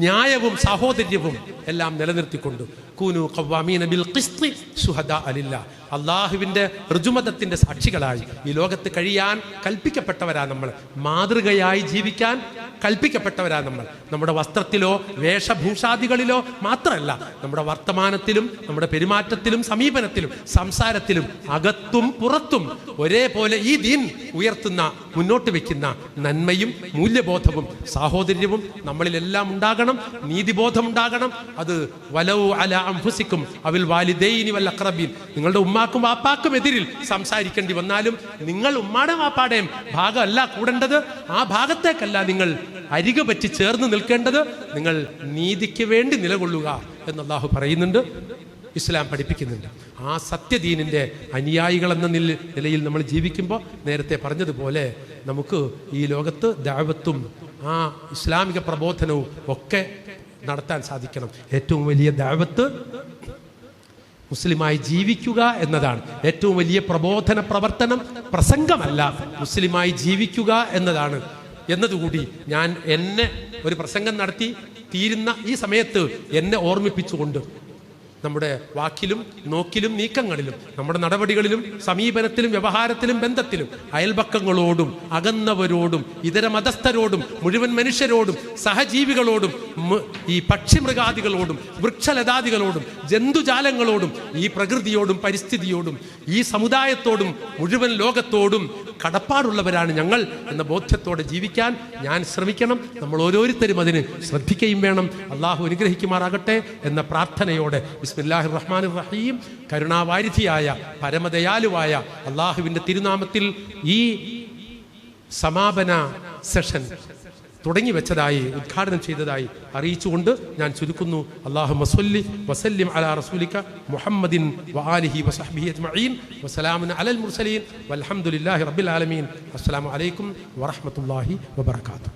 ന്യായവും സാഹോദര്യവും എല്ലാം നിലനിർത്തിക്കൊണ്ട് കൂനു ഖവ്വാമീന ബിൽ ഖിസ്തി ശുഹദാ ലില്ലാഹ്, അള്ളാഹുവിന്റെ ഋജുമതത്തിന്റെ സാക്ഷികളായി ഈ ലോകത്ത് കഴിയാൻ കൽപ്പിക്കപ്പെട്ടവരാ നമ്മൾ. മാതൃകയായി ജീവിക്കാൻ കൽപ്പിക്കപ്പെട്ടവരാ നമ്മൾ. നമ്മുടെ വസ്ത്രത്തിലോ വേഷഭൂഷാദികളിലോ മാത്രമല്ല, നമ്മുടെ വർത്തമാനത്തിലും നമ്മുടെ പെരുമാറ്റത്തിലും സമീപനത്തിലും സംസാരത്തിലും അകത്തും പുറത്തും ഒരേപോലെ ഈ ദീൻ ഉയർത്തുന്ന, മുന്നോട്ട് വെക്കുന്ന നന്മയും മൂല്യബോധവും സാഹോദര്യവും നമ്മളിലെല്ലാം ഉണ്ടാകണം. നീതിബോധം ഉണ്ടാകണം. അത് വലൗ അലാ അൻഫുസിക്കും അവിൽ വാലിദൈനി വൽ അഖ്റബീൻ, നിങ്ങളുടെ ഉമ്മാക്കും വാപ്പാക്കും എതിരിൽ സംസാരിക്കേണ്ടി വന്നാലും നിങ്ങൾ ഉമ്മാടെ വാപ്പാടെയും ഭാഗമല്ല കൂടേണ്ടത്, ആ ഭാഗത്തേക്കല്ല നിങ്ങൾ അരികെ പറ്റി ചേർന്ന് നിൽക്കേണ്ടത്. നിങ്ങൾ നീതിക്ക് വേണ്ടി നിലകൊള്ളുക എന്ന് അല്ലാഹു പറയുന്നുണ്ട്. ഇസ്ലാം പഠിപ്പിക്കുന്നുണ്ട്. ആ സത്യദീനിൻ്റെ അനുയായികൾ എന്ന നിലയിൽ നമ്മൾ ജീവിക്കുമ്പോൾ നേരത്തെ പറഞ്ഞതുപോലെ നമുക്ക് ഈ ലോകത്ത് ദഅവത്തും ആ ഇസ്ലാമിക പ്രബോധനവും ഒക്കെ നടത്താൻ സാധിക്കണം. ഏറ്റവും വലിയ ദഅവത്ത് മുസ്ലിമായി ജീവിക്കുക എന്നതാണ്. ഏറ്റവും വലിയ പ്രബോധന പ്രവർത്തനം പ്രസംഗമല്ല, മുസ്ലിമായി ജീവിക്കുക എന്നതാണ് എന്നതുകൂടി ഞാൻ എന്നെ ഒരു പ്രസംഗം നടത്തി തീരുന്ന ഈ സമയത്ത് എന്നെ ഓർമ്മിപ്പിച്ചുകൊണ്ട് നമ്മുടെ വാക്കിലും നോക്കിലും നീക്കങ്ങളിലും നമ്മുടെ നടപടികളിലും സമീപനത്തിലും വ്യവഹാരത്തിലും ബന്ധത്തിലും അയൽപക്കങ്ങളോടും അകന്നവരോടും ഇതര മതസ്ഥരോടും മുഴുവൻ മനുഷ്യരോടും സഹജീവികളോടും ഈ പക്ഷിമൃഗാദികളോടും വൃക്ഷലതാദികളോടും ജന്തുജാലങ്ങളോടും ഈ പ്രകൃതിയോടും പരിസ്ഥിതിയോടും ഈ സമുദായത്തോടും മുഴുവൻ ലോകത്തോടും കടപ്പാടുള്ളവരാണ് ഞങ്ങൾ എന്ന ബോധ്യത്തോടെ ജീവിക്കാൻ ഞാൻ ശ്രമിക്കണം. നമ്മൾ ഓരോരുത്തരും അതിന് ശ്രദ്ധിക്കുകയും വേണം. അള്ളാഹു അനുഗ്രഹിക്കുമാറാകട്ടെ എന്ന പ്രാർത്ഥനയോടെ ബിസ്മില്ലാഹിർ റഹ്മാനിർ റഹീം. കരുണാവാരിധിയായ പരമദയാലുവായ അള്ളാഹുവിൻ്റെ തിരുനാമത്തിൽ ഈ സമാപന സെഷൻ തുടങ്ങി വെച്ചതായി ഉദ്ഘാടനം ചെയ്തതായി അറിയിച്ചുകൊണ്ട് ഞാൻ ചുരുക്കുന്നു. അല്ലാഹുമ്മ സ്വല്ലി വസല്ലിം അലാ റസൂലിക മുഹമ്മദിൻ വആലിഹി വസഹ്ബിഹി അജ്മഈൻ വസലാമുൻ അലൽ മുർസലീൻ വൽഹംദുലില്ലാഹി റബ്ബിൽ ആലമീൻ. അസ്സലാമു അലൈക്കും വറഹ്മത്തുള്ളാഹി വബറകാതുഹു.